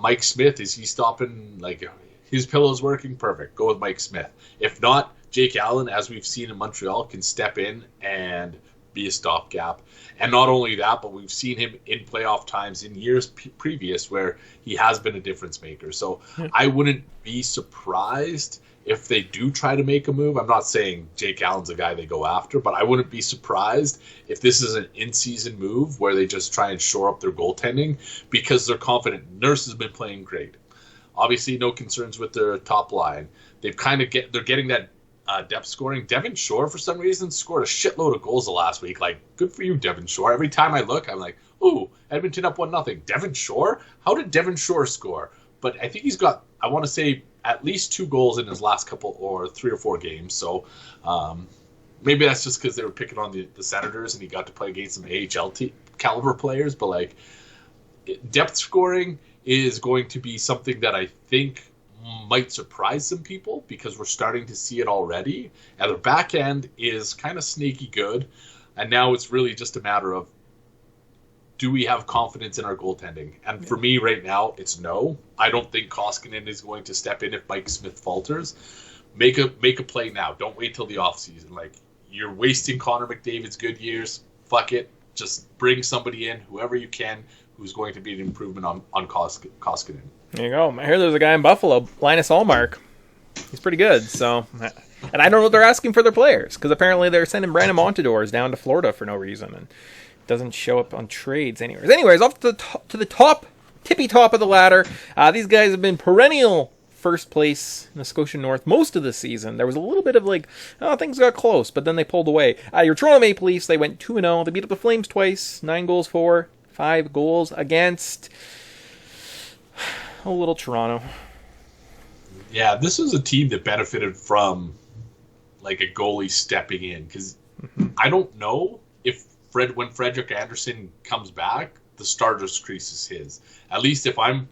Mike Smith? Is he stopping, like, his pillow's working? Perfect. Go with Mike Smith. If not, Jake Allen, as we've seen in Montreal, can step in and be a stopgap. And not only that, but we've seen him in playoff times in years previous where he has been a difference maker. So I wouldn't be surprised if they do try to make a move. I'm not saying Jake Allen's a guy they go after, but I wouldn't be surprised if this is an in-season move where they just try and shore up their goaltending because they're confident. Nurse has been playing great. Obviously, no concerns with their top line. They're getting that depth scoring. Devin Shore, for some reason, scored a shitload of goals the last week. Like, good for you, Devin Shore. Every time I look, I'm like, ooh, Edmonton up 1-0. Devin Shore? How did Devin Shore score? But I think he's got, I want to say, at least 2 goals in his last couple or 3 or 4 games. So maybe that's just because they were picking on the Senators and he got to play against some AHL caliber players. But like depth scoring is going to be something that I think might surprise some people because we're starting to see it already. And their back end is kind of sneaky good. And now it's really just a matter of, do we have confidence in our goaltending? And for me right now, it's no. I don't think Koskinen is going to step in if Mike Smith falters. make a play now. Don't wait till the offseason. Like, you're wasting Connor McDavid's good years. Fuck it. Just bring somebody in, whoever you can, who's going to be an improvement on Koskinen. There you go. I hear there's a guy in Buffalo, Linus Ullmark. He's pretty good. So, and I don't know what they're asking for their players, because apparently they're sending Brandon Montadors down to Florida for no reason, and doesn't show up on trades anyways. Anyways, off to the top, tippy top of the ladder. These guys have been perennial first place in the Scotia North most of the season. There was a little bit of things got close, but then they pulled away. Your Toronto Maple Leafs, they went 2-0. They beat up the Flames twice, 9 goals for, 5 goals against. Oh, little Toronto. Yeah, this was a team that benefited from like a goalie stepping in, because I don't know if when Frederik Andersen comes back, the starter's crease is his. At least if I'm,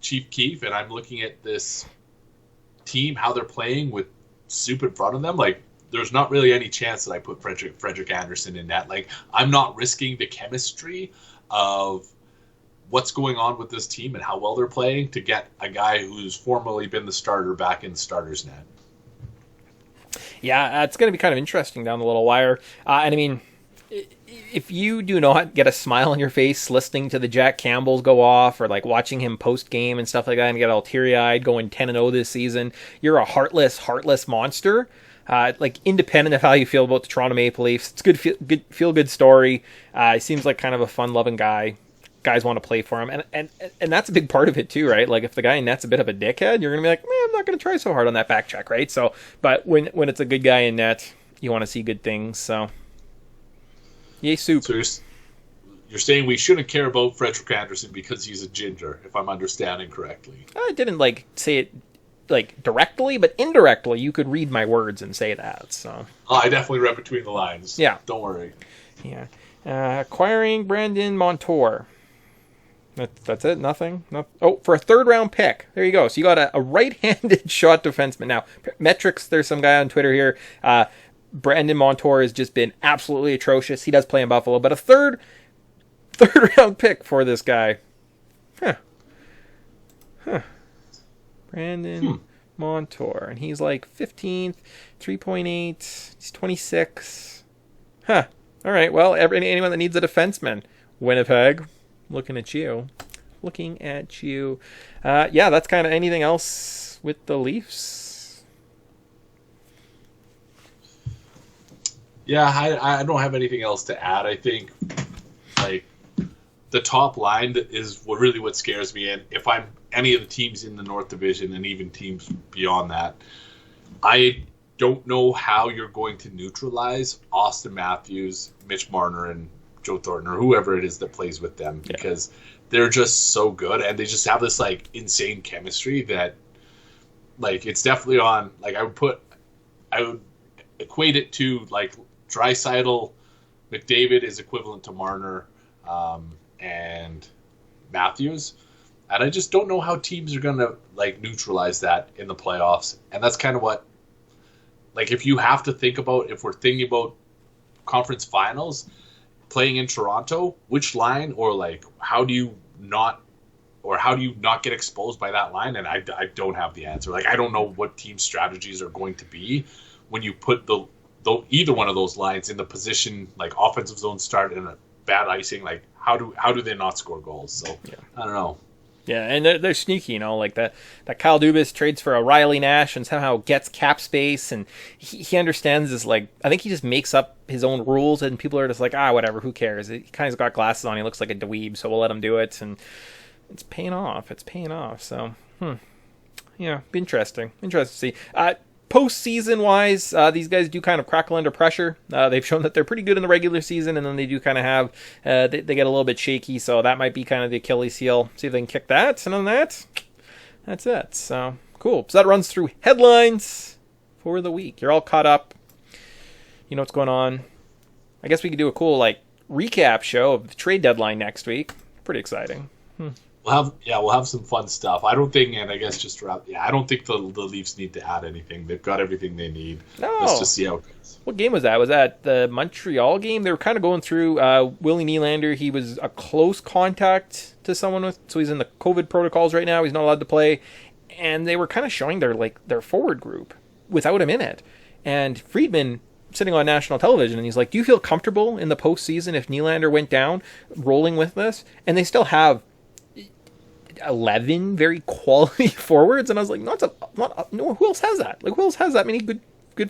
Chief Keefe and I'm looking at this team, how they're playing with Soup in front of them, like, there's not really any chance that I put Frederik Andersen in net. Like, I'm not risking the chemistry of what's going on with this team and how well they're playing to get a guy who's formerly been the starter back in the starter's net. Yeah, it's going to be kind of interesting down the little wire. And I mean, if you do not get a smile on your face listening to the Jack Campbells go off, or like watching him post game and stuff like that, and get all teary eyed going 10-0 this season, you're a heartless monster. Like, independent of how you feel about the Toronto Maple Leafs, it's good feel good story. He seems like kind of a fun loving guy. Guys want to play for him, and that's a big part of it too, right? Like, if the guy in net's a bit of a dickhead, you're gonna be like, man, I'm not gonna try so hard on that back check, right? So, but when it's a good guy in net, you want to see good things. So, yay, Soup. So you're saying we shouldn't care about Frederik Andersen because he's a ginger, if I'm understanding correctly. I didn't say it directly, but indirectly, you could read my words and say that. So, I definitely read between the lines. Yeah, don't worry. Yeah, acquiring Brandon Montour. That's it. Nothing. Oh, for a 3rd round pick. There you go. So you got a right-handed shot defenseman. Now, metrics. There's some guy on Twitter here. Brandon Montour has just been absolutely atrocious. He does play in Buffalo, but a third round pick for this guy. Brandon Montour, and he's like 15th, 3.8. He's 26. All right. Well, anyone that needs a defenseman, Winnipeg. Looking at you. Yeah, that's kind of anything else with the Leafs. Yeah, I don't have anything else to add. I think, like, the top line is what scares me. And if I'm any of the teams in the North Division and even teams beyond that, I don't know how you're going to neutralize Austin Matthews, Mitch Marner, and Joe Thornton, or whoever it is that plays with them, because they're just so good, and they just have this like insane chemistry that, like, it's definitely on. Like, I would equate it to like Draisaitl, McDavid is equivalent to Marner, and Matthews, and I just don't know how teams are gonna like neutralize that in the playoffs, and that's kind of what, like, if you have to think about, if we're thinking about conference finals. Playing in Toronto, which line, or like how do you not get exposed by that line? And I don't have the answer. Like, I don't know what team strategies are going to be when you put either one of those lines in the position, like offensive zone start and a bad icing. Like, how do they not score goals? So I don't know. Yeah, and they're sneaky, like that Kyle Dubas trades for a Riley Nash and somehow gets cap space, and he understands this, like, I think he just makes up his own rules, and people are just like, whatever, who cares? He kind of got glasses on, he looks like a dweeb, so we'll let him do it, and it's paying off. So, yeah, be interesting to see. Postseason-wise, these guys do kind of crackle under pressure. They've shown that they're pretty good in the regular season, and then they do kind of have, they get a little bit shaky, so that might be kind of the Achilles heel. See if they can kick that, and on that's it. So, cool. So that runs through headlines for the week. You're all caught up. You know what's going on. I guess we could do a cool, like, recap show of the trade deadline next week. Pretty exciting. We'll have some fun stuff. I don't think, and I guess just wrap. Yeah, I don't think the Leafs need to add anything. They've got everything they need. No. Let's just see how it goes. What game was that? Was that the Montreal game? They were kind of going through Willie Nylander. He was a close contact to someone so he's in the COVID protocols right now. He's not allowed to play. and they were kind of showing their forward group without him in it. And Friedman sitting on national television, and he's like, do you feel comfortable in the postseason if Nylander went down rolling with this? And they still have 11 very quality forwards. And I was like, no, who else has that? Like, who else has that many good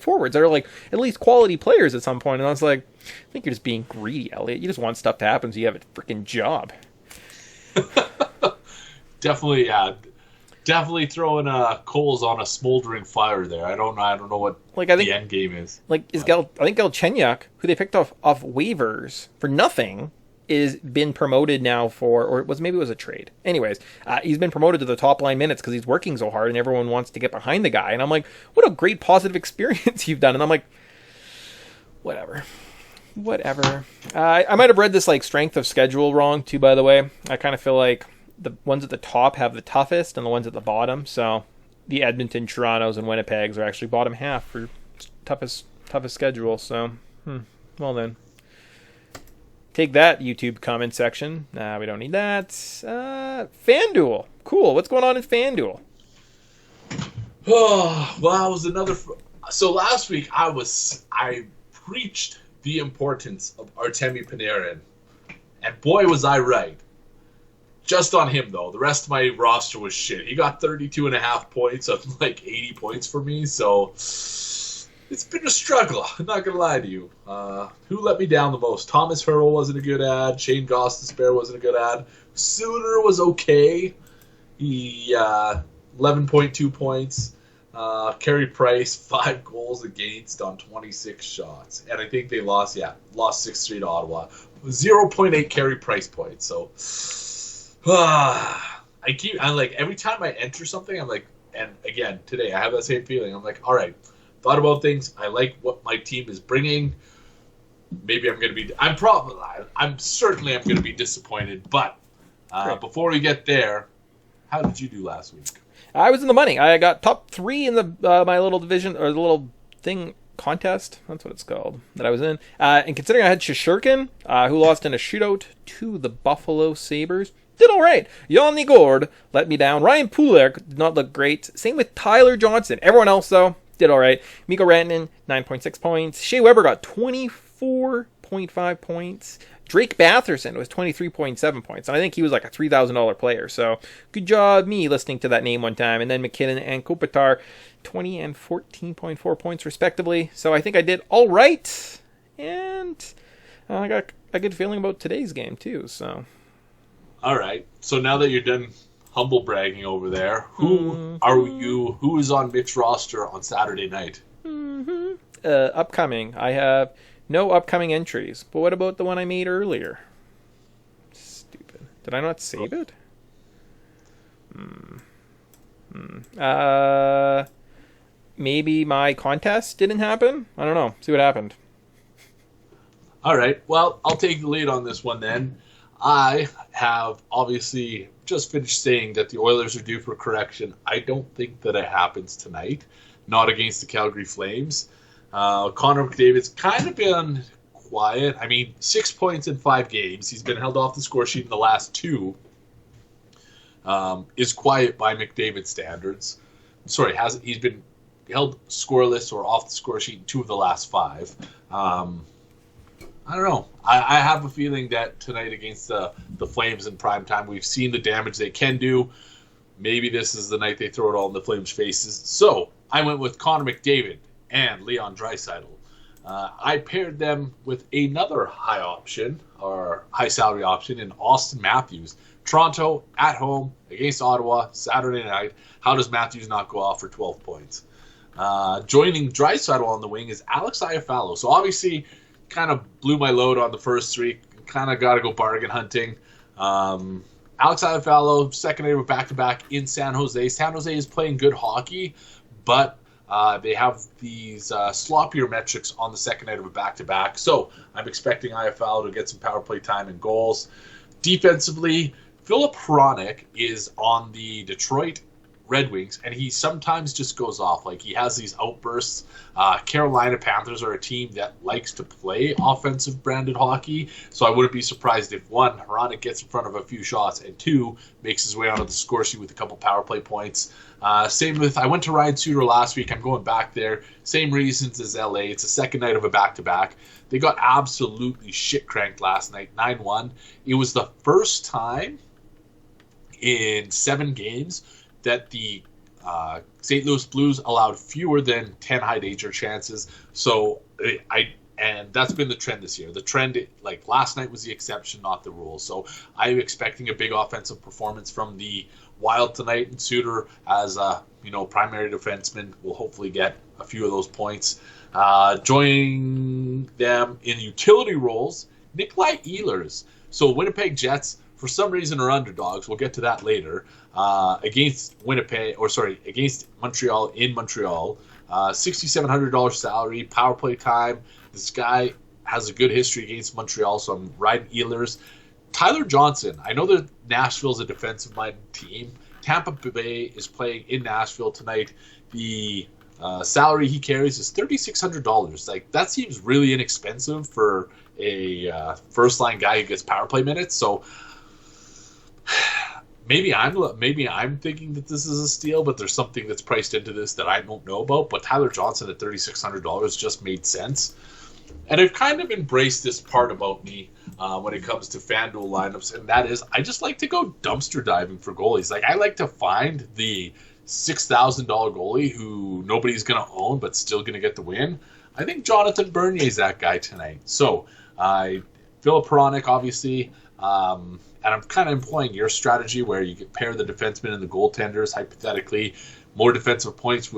forwards that are like at least quality players at some point? And I was like, I think you're just being greedy, Elliot. You just want stuff to happen so you have a freaking job. Definitely, yeah. Definitely throwing coals on a smoldering fire there. I don't know what the end game is. I think Galchenyuk, who they picked off waivers for nothing, is been promoted now maybe it was a trade. Anyways, he's been promoted to the top line minutes because he's working so hard and everyone wants to get behind the guy. And I'm like, what a great positive experience you've done. And I'm like, whatever. I might have read this like strength of schedule wrong too, by the way. I kind of feel like the ones at the top have the toughest and the ones at the bottom. So the Edmonton, Torontos, and Winnipegs are actually bottom half for toughest schedule. So, well then. Take that, YouTube comment section. We don't need that. FanDuel. Cool. What's going on in FanDuel? Oh, well, it was another... So last week, I preached the importance of Artemi Panarin. And boy, was I right. Just on him, though. The rest of my roster was shit. He got 32.5 points of like 80 points for me, so it's been a struggle. I'm not going to lie to you. Who let me down the most? Thomas Hertel wasn't a good ad. Shane Gostisbehere wasn't a good ad. Suter was okay. He 11.2 points. Carey Price, 5 goals against on 26 shots. And I think they lost 6-3 to Ottawa. 0.8 Carey Price points, so... I'm like, every time I enter something, I'm like, and again, today, I have that same feeling. I'm like, all right, thought about things. I like what my team is bringing. Maybe I'm going to be, I'm certainly going to be disappointed. But before we get there, how did you do last week? I was in the money. I got top 3 in the my little division, or the little thing, contest. That's what it's called, that I was in. And considering I had Shesterkin, who lost in a shootout to the Buffalo Sabres, did all right. Yanni Gourde let me down. Ryan Pulik did not look great. Same with Tyler Johnson. Everyone else, though, did all right. Mikko Rantanen, 9.6 points. Shea Weber got 24.5 points. Drake Batherson was 23.7 points. And I think he was like a $3,000 player. So good job me listening to that name one time. And then McKinnon and Kopitar, 20 and 14.4 points respectively. So I think I did all right. And I got a good feeling about today's game too. So... All right. So now that you're done humble bragging over there, who is on Mick's roster on Saturday night? Upcoming. I have no upcoming entries. But what about the one I made earlier? Stupid. Did I not save it? Maybe my contest didn't happen? I don't know. See what happened. All right. Well, I'll take the lead on this one then. I have obviously just finished saying that the Oilers are due for correction. I don't think that it happens tonight, not against the Calgary Flames. Connor McDavid's kind of been quiet. I mean, 6 points in 5 games. He's been held off the score sheet in the last 2. Is quiet by McDavid standards. Sorry, he's been held scoreless or off the score sheet in 2 of the last 5. I don't know. I have a feeling that tonight against the Flames in primetime, we've seen the damage they can do. Maybe this is the night they throw it all in the Flames' faces. So I went with Connor McDavid and Leon Draisaitl. I paired them with another high option, or high salary option, in Austin Matthews. Toronto at home against Ottawa Saturday night. How does Matthews not go off for 12 points? Joining Draisaitl on the wing is Alex Iafallo. So obviously... kind of blew my load on the first 3. Kind of got to go bargain hunting. Alex Iafallo, second night of a back-to-back in San Jose. San Jose is playing good hockey, but they have these sloppier metrics on the second night of a back-to-back. So I'm expecting Iafallo to get some power play time and goals. Defensively, Philip Hronek is on the Detroit Red Wings, and he sometimes just goes off. Like, he has these outbursts. Carolina Panthers are a team that likes to play offensive branded hockey, so I wouldn't be surprised if, one, Hronek gets in front of a few shots, and two, makes his way onto the score sheet with a couple power play points. Same with, I went to Ryan Suter last week. I'm going back there. Same reasons as LA. It's a second night of a back-to-back. They got absolutely shit-cranked last night, 9-1. It was the first time in 7 games that the St. Louis Blues allowed fewer than 10 high danger chances. So and that's been the trend this year. The trend, like last night, was the exception, not the rule. So I'm expecting a big offensive performance from the Wild tonight, and Suter as a primary defenseman will hopefully get a few of those points. Joining them in utility roles, Nikolai Ehlers. So Winnipeg Jets, for some reason, are underdogs. We'll get to that later. Against Montreal in Montreal. $6,700 salary, power play time. This guy has a good history against Montreal, so I'm riding Ehlers. Tyler Johnson. I know that Nashville's a defensive-minded team. Tampa Bay is playing in Nashville tonight. The salary he carries is $3,600. Like, that seems really inexpensive for a first-line guy who gets power play minutes. So maybe I'm thinking that this is a steal, but there's something that's priced into this that I don't know about. But Tyler Johnson at $3,600 just made sense. And I've kind of embraced this part about me when it comes to FanDuel lineups, and that is I just like to go dumpster diving for goalies. Like, I like to find the $6,000 goalie who nobody's going to own but still going to get the win. I think Jonathan Bernier is that guy tonight. So, Philip Hronek, obviously, and I'm kind of employing your strategy where you could pair the defensemen and the goaltenders. Hypothetically, more defensive points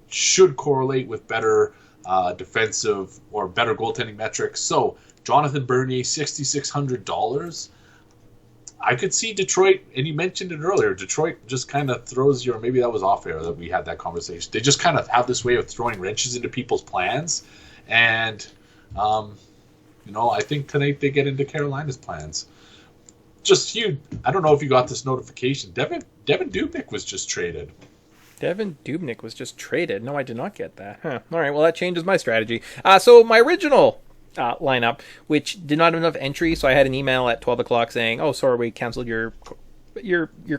should correlate with better defensive or better goaltending metrics. So Jonathan Bernier, $6,600. I could see Detroit, and you mentioned it earlier, Detroit just kind of throws maybe that was off air that we had that conversation. They just kind of have this way of throwing wrenches into people's plans. And, I think tonight they get into Carolina's plans. I don't know if you got this notification. Devin Dubnyk was just traded. Devin Dubnyk was just traded. No, I did not get that. Huh. All right, well, that changes my strategy. So my original lineup, which did not have enough entries, so I had an email at 12 o'clock saying, oh, sorry, we canceled your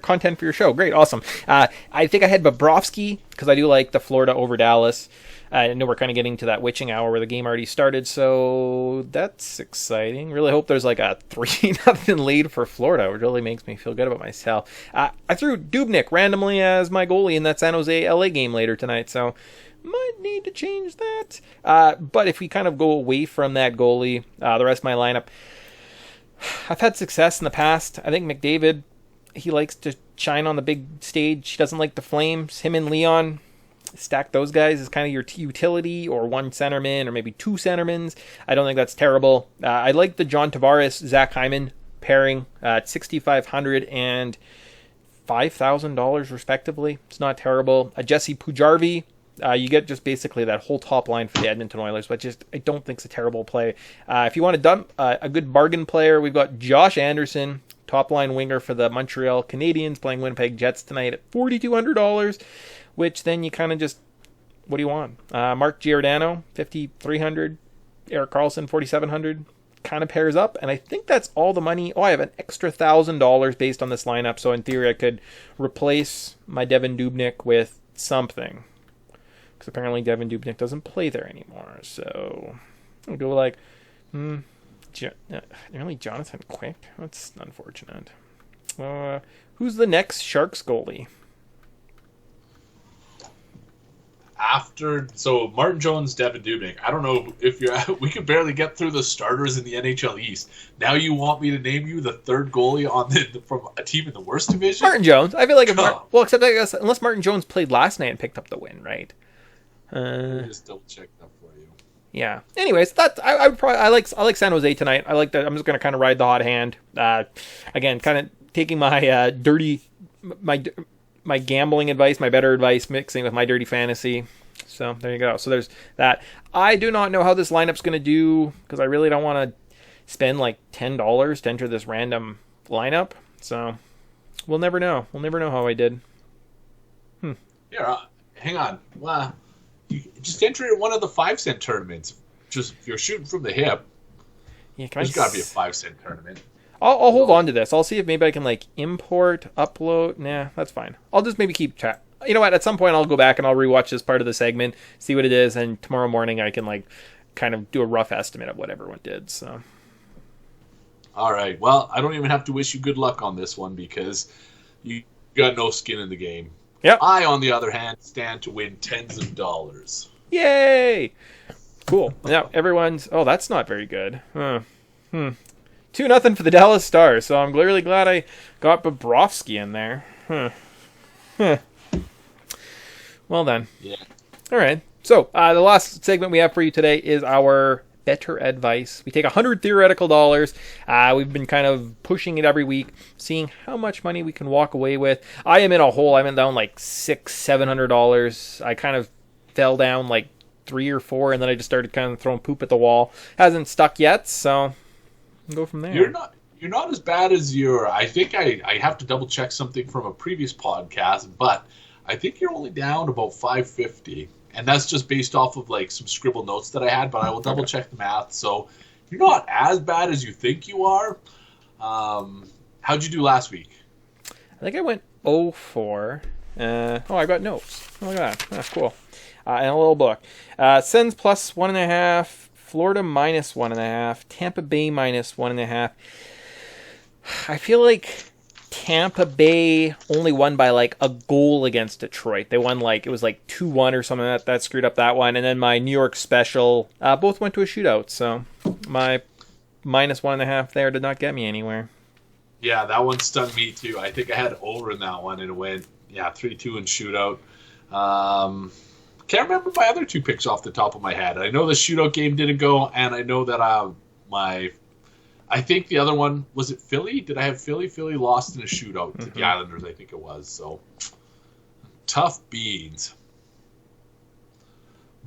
content for your show. Great, awesome. I think I had Bobrovsky, because I do like the Florida over Dallas. I know we're kind of getting to that witching hour where the game already started, so that's exciting. Really hope there's like a 3-0 lead for Florida. It really makes me feel good about myself. I threw Dubnyk randomly as my goalie in that San Jose LA game later tonight, so might need to change that. But if we kind of go away from that goalie, the rest of my lineup, I've had success in the past. I think McDavid, he likes to shine on the big stage. He doesn't like the Flames. Him and Leon, stack those guys as kind of your utility, or one centerman or maybe two centermans. I don't think that's terrible. I like the John Tavares Zach Hyman pairing at $6,500 and $5,000 respectively. It's not terrible. Jesse Pujarvi, you get just basically that whole top line for the Edmonton Oilers, but I don't think it's a terrible play. If you want to dump a good bargain player, we've got Josh Anderson, top line winger for the Montreal Canadiens, playing Winnipeg Jets tonight at $4,200. Which then you kind of just, what do you want? Mark Giordano, $5,300. Erik Karlsson, $4,700. Kind of pairs up, and I think that's all the money. Oh, I have an extra $1,000 based on this lineup, so in theory I could replace my Devin Dubnyk with something. Because apparently Devin Dubnyk doesn't play there anymore, so I'll go like, really Jonathan Quick? That's unfortunate. Who's the next Sharks goalie? So Martin Jones, Devin Dubnyk. I don't know if we could barely get through the starters in the NHL East. Now you want me to name you the third goalie from a team in the worst division? Martin Jones. I feel like except I guess unless Martin Jones played last night and picked up the win, right? Let me just double check that for you. Yeah. Anyways, I like San Jose tonight. I like that. I'm just going to kind of ride the hot hand. Again, kind of taking my my gambling advice, my Bettor Advice, mixing with my dirty fantasy. So there you go. So there's that. I do not know how this lineup's going to do, because I really don't want to spend like $10 to enter this random lineup. So we'll never know. We'll never know how I did. Here, hang on. You just enter in one of the 5-cent tournaments. Just if you're shooting from the hip, Yeah, there's got to be a 5-cent tournament. I'll hold on to this. I'll see if maybe I can like import, upload. Nah, that's fine. I'll just maybe keep track. You know what? At some point, I'll go back and I'll rewatch this part of the segment, see what it is, and tomorrow morning I can like kind of do a rough estimate of what everyone did. So, all right. Well, I don't even have to wish you good luck on this one because you got no skin in the game. Yep. I, on the other hand, stand to win tens of dollars. Yay! Cool. Now everyone's. Oh, that's not very good. 2-0 for the Dallas Stars. So I'm really glad I got Bobrovsky in there. Well then. Yeah. All right. So the last segment we have for you today is our Bettor Advice. We take 100 theoretical dollars. We've been kind of pushing it every week, seeing how much money we can walk away with. I am in a hole. I'm down like $600-700. I kind of fell down like 3 or 4, and then I just started kind of throwing poop at the wall. Hasn't stuck yet, so we'll go from there. You're not as bad as I think I have to double check something from a previous podcast, but I think you're only down about $550. And that's just based off of like some scribbled notes that I had, but I will double check the math. So you're not as bad as you think you are. How'd you do last week? I think I went 0-4. I got notes. Oh, look at that. That's cool. And a little book. Sens plus 1.5. Florida minus 1.5. Tampa Bay minus 1.5. I feel like Tampa Bay only won by like a goal against Detroit. They won like, it was like 2-1 or something. That screwed up that one. And then my New York special both went to a shootout. So my minus 1.5 there did not get me anywhere. Yeah, that one stung me too. I think I had over in that one and it went 3-2 in shootout. Can't remember my other 2 picks off the top of my head. I know the shootout game didn't go, and I know that I think the other one, was it Philly? Did I have Philly? Philly lost in a shootout to the Islanders, I think it was. So, tough beans.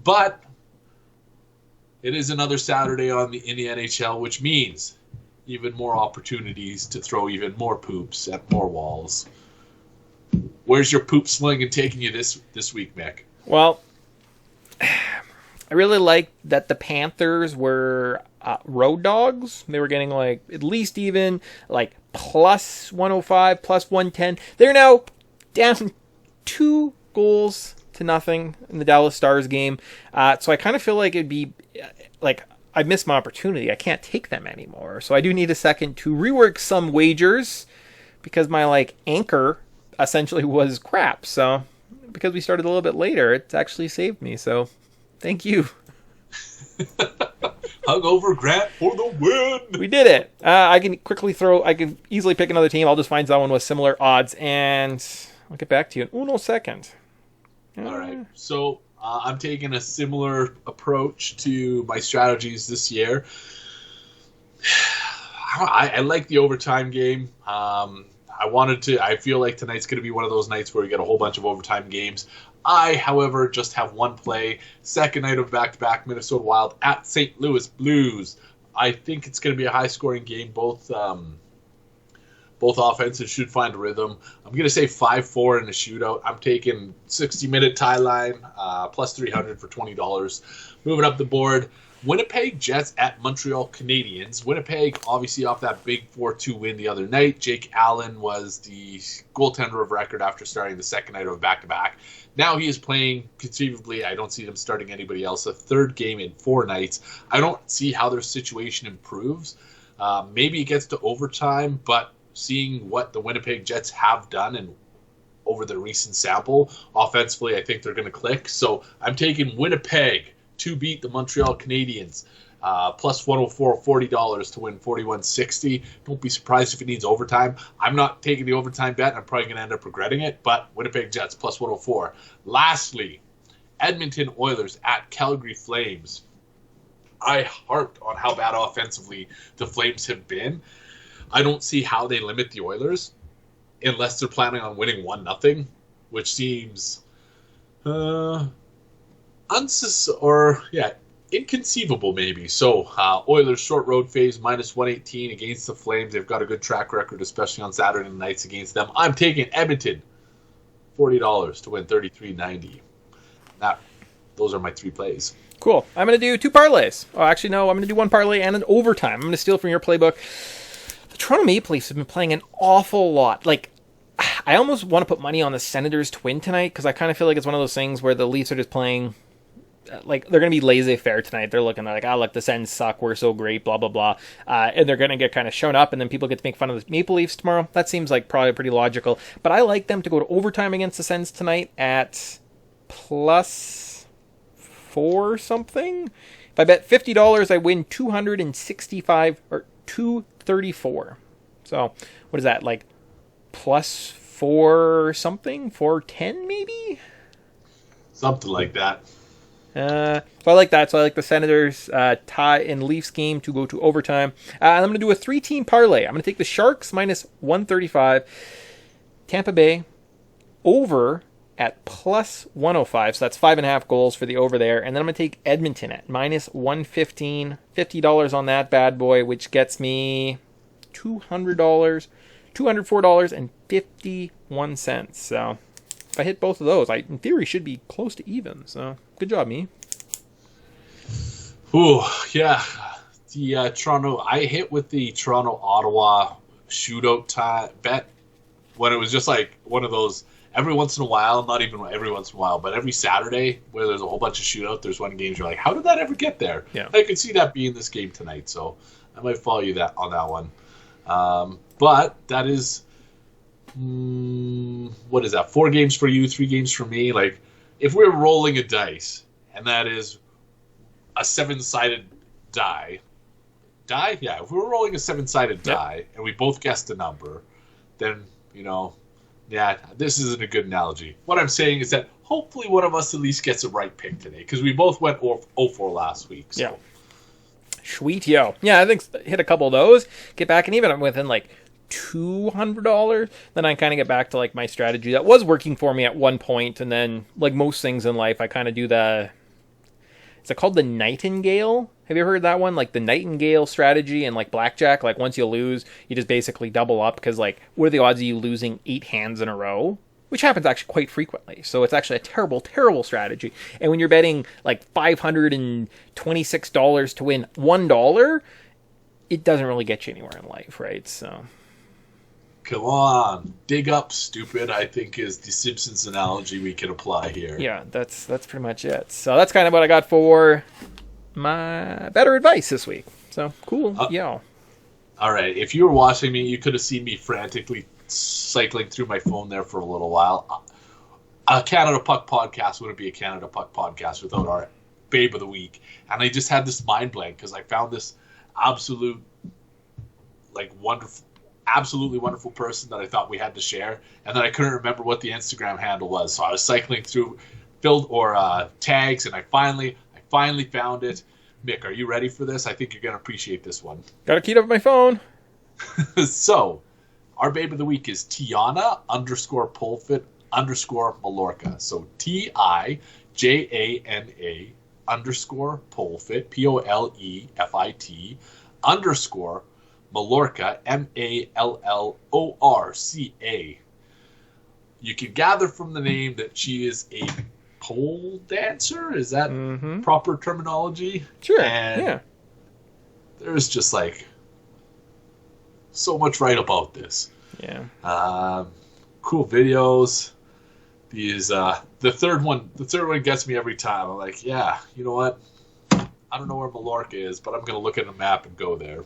But it is another Saturday in the NHL, which means even more opportunities to throw even more poops at more walls. Where's your poop sling and taking you this week, Mick? Well, I really liked that the Panthers were road dogs. They were getting like at least even like plus 105, plus 110. They're now down 2 goals to nothing in the Dallas Stars game. So I kind of feel like it'd be like I missed my opportunity. I can't take them anymore. So I do need a second to rework some wagers because my like anchor essentially was crap. So because we started a little bit later, it's actually saved me. So thank you. Hungover Grant for the win. We did it. I can easily pick another team. I'll just find someone with similar odds, and I'll get back to you in uno second. All right. So I'm taking a similar approach to my strategies this year. I like the overtime game. I feel like tonight's going to be one of those nights where we get a whole bunch of overtime games. I, however, just have one play. Second night of back-to-back Minnesota Wild at St. Louis Blues. I think it's going to be a high-scoring game. Both offenses should find a rhythm. I'm going to say 5-4 in a shootout. I'm taking 60-minute tie line, plus 300 for $20. Moving up the board, Winnipeg Jets at Montreal Canadiens. Winnipeg, obviously, off that big 4-2 win the other night. Jake Allen was the goaltender of record after starting the second night of back-to-back. Now he is playing, conceivably, I don't see them starting anybody else, a third game in 4 nights. I don't see how their situation improves. Maybe it gets to overtime, but seeing what the Winnipeg Jets have done and over the recent sample, offensively, I think they're going to click. So I'm taking Winnipeg to beat the Montreal Canadiens. Plus 104, $40 to win 41.60. Don't be surprised if it needs overtime. I'm not taking the overtime bet. I'm probably going to end up regretting it, but Winnipeg Jets plus 104. Lastly, Edmonton Oilers at Calgary Flames. I harped on how bad offensively the Flames have been. I don't see how they limit the Oilers unless they're planning on winning 1-0, which seems inconceivable maybe. So Oilers short road phase minus 118 against the Flames. They've got a good track record, especially on Saturday nights against them. I'm taking Edmonton $40 to win $33.90. Those are my 3 plays. Cool. I'm going to do 2 parlays. Oh, actually, no. I'm going to do 1 parlay and an overtime. I'm going to steal from your playbook. The Toronto Maple Leafs have been playing an awful lot. Like, I almost want to put money on the Senators to win tonight because I kind of feel like it's one of those things where the Leafs are just playing, like, they're going to be laissez-faire tonight. They're looking like, look, the Sens suck. We're so great, blah, blah, blah. And they're going to get kind of shown up, and then people get to make fun of the Maple Leafs tomorrow. That seems like probably pretty logical. But I like them to go to overtime against the Sens tonight at plus 4 something. If I bet $50, I win $265 or $234. So what is that, like plus 4 something, 410 maybe, something like that. So I like that. So I like the Senators tie in Leafs game to go to overtime. I'm going to do a 3-team parlay. I'm going to take the Sharks minus 135, Tampa Bay over at plus 105. So that's 5.5 goals for the over there. And then I'm going to take Edmonton at minus 115, $50 on that bad boy, which gets me $204.51. So if I hit both of those, I in theory should be close to even. So good job, me. Ooh, yeah. The Toronto, I hit with the Toronto-Ottawa shootout bet when it was just like one of those every once in a while, not even every once in a while, but every Saturday where there's a whole bunch of shootout, there's one game you're like, how did that ever get there? Yeah. I could see that being this game tonight, so I might follow you on that one. But that is, what is that? 4 games for you, 3 games for me. Like, if we're rolling a dice, and that is a 7-sided die. Yeah, if we're rolling a 7-sided die, and we both guessed a number, then, yeah, this isn't a good analogy. What I'm saying is that hopefully one of us at least gets a right pick today, because we both went 0-4 last week. So. Yeah. Sweet, yo. Yeah, I think hit a couple of those. Get back, and even I'm within like $200. Then I kind of get back to like my strategy that was working for me at one point, and then like most things in life, I kind of do is it called the Nightingale? Have you ever heard that one? Like the Nightingale strategy and like blackjack. Like once you lose, you just basically double up because like what are the odds of you losing 8 hands in a row? Which happens actually quite frequently. So it's actually a terrible, terrible strategy. And when you're betting like $526 to win $1, it doesn't really get you anywhere in life, right? So, come on, dig up, stupid, I think is the Simpsons analogy we can apply here. Yeah, that's pretty much it. So that's kind of what I got for my Bettor Advice this week. So cool, yeah. All right, if you were watching me, you could have seen me frantically cycling through my phone there for a little while. A Canada Puck podcast wouldn't be a Canada Puck podcast without our Babe of the Week. And I just had this mind blank because I found this absolutely wonderful person that I thought we had to share. And then I couldn't remember what the Instagram handle was. So I was cycling through tags, and I finally found it. Mick, are you ready for this? I think you're going to appreciate this one. Got it keyed up my phone. So, our Babe of the Week is Tiana _Polfit _Mallorca. So TIJANA _Polfit POLEFIT _Mallorca MALLORCA. You can gather from the name that she is a pole dancer. Is that proper terminology? Sure. And yeah. There's just like so much right about this. Yeah. Cool videos. These the third one gets me every time. I'm like, yeah, you know what? I don't know where Mallorca is, but I'm gonna look at a map and go there.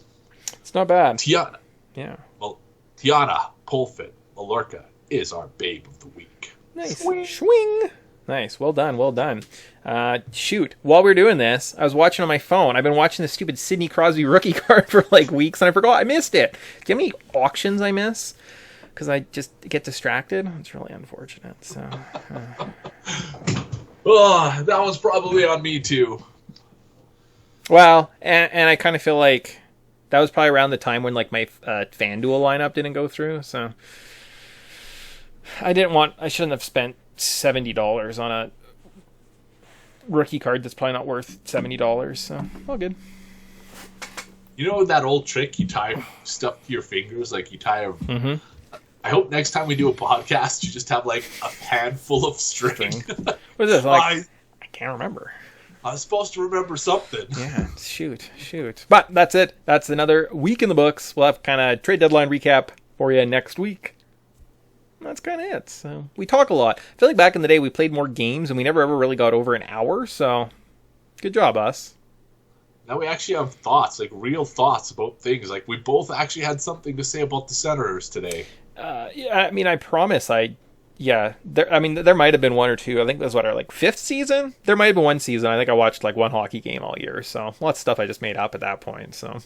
It's not bad. Tiana. Yeah. Well, Tiana Polfit Mallorca is our Babe of the Week. Nice. Schwing. Nice. Well done. Well done. Shoot. While we were doing this, I was watching on my phone. I've been watching the stupid Sidney Crosby rookie card for like weeks, and I forgot. I missed it. Do you have any auctions I miss? Because I just get distracted. It's really unfortunate. So. Oh, that was probably on me too. Well, and I kind of feel like that was probably around the time when like my FanDuel lineup didn't go through. So I shouldn't have spent $70 on a rookie card that's probably not worth $70. So all good. You know that old trick you tie stuff to your fingers, like you tie a I hope next time we do a podcast, you just have like a handful of string. What is this? Like, I can't remember. I was supposed to remember something. Yeah, shoot. But that's it. That's another week in the books. We'll have kind of trade deadline recap for you next week. That's kind of it. So we talk a lot. I feel like back in the day we played more games and we never ever really got over an hour. So good job, us. Now we actually have thoughts, like real thoughts about things. Like we both actually had something to say about the Senators today. Yeah, I mean, I promise there might have been one or two. I think that's what, our 5th season? There might have been one season. I think I watched one hockey game all year. So lots of stuff I just made up at that point. So,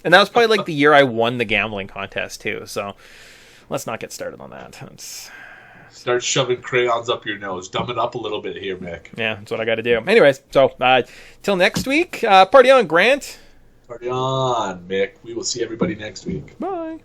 and that was probably the year I won the gambling contest too. So let's not get started on that. Start shoving crayons up your nose. Dumb it up a little bit here, Mick. Yeah, that's what I got to do. Anyways, so till next week, party on, Grant. Party on, Mick. We will see everybody next week. Bye.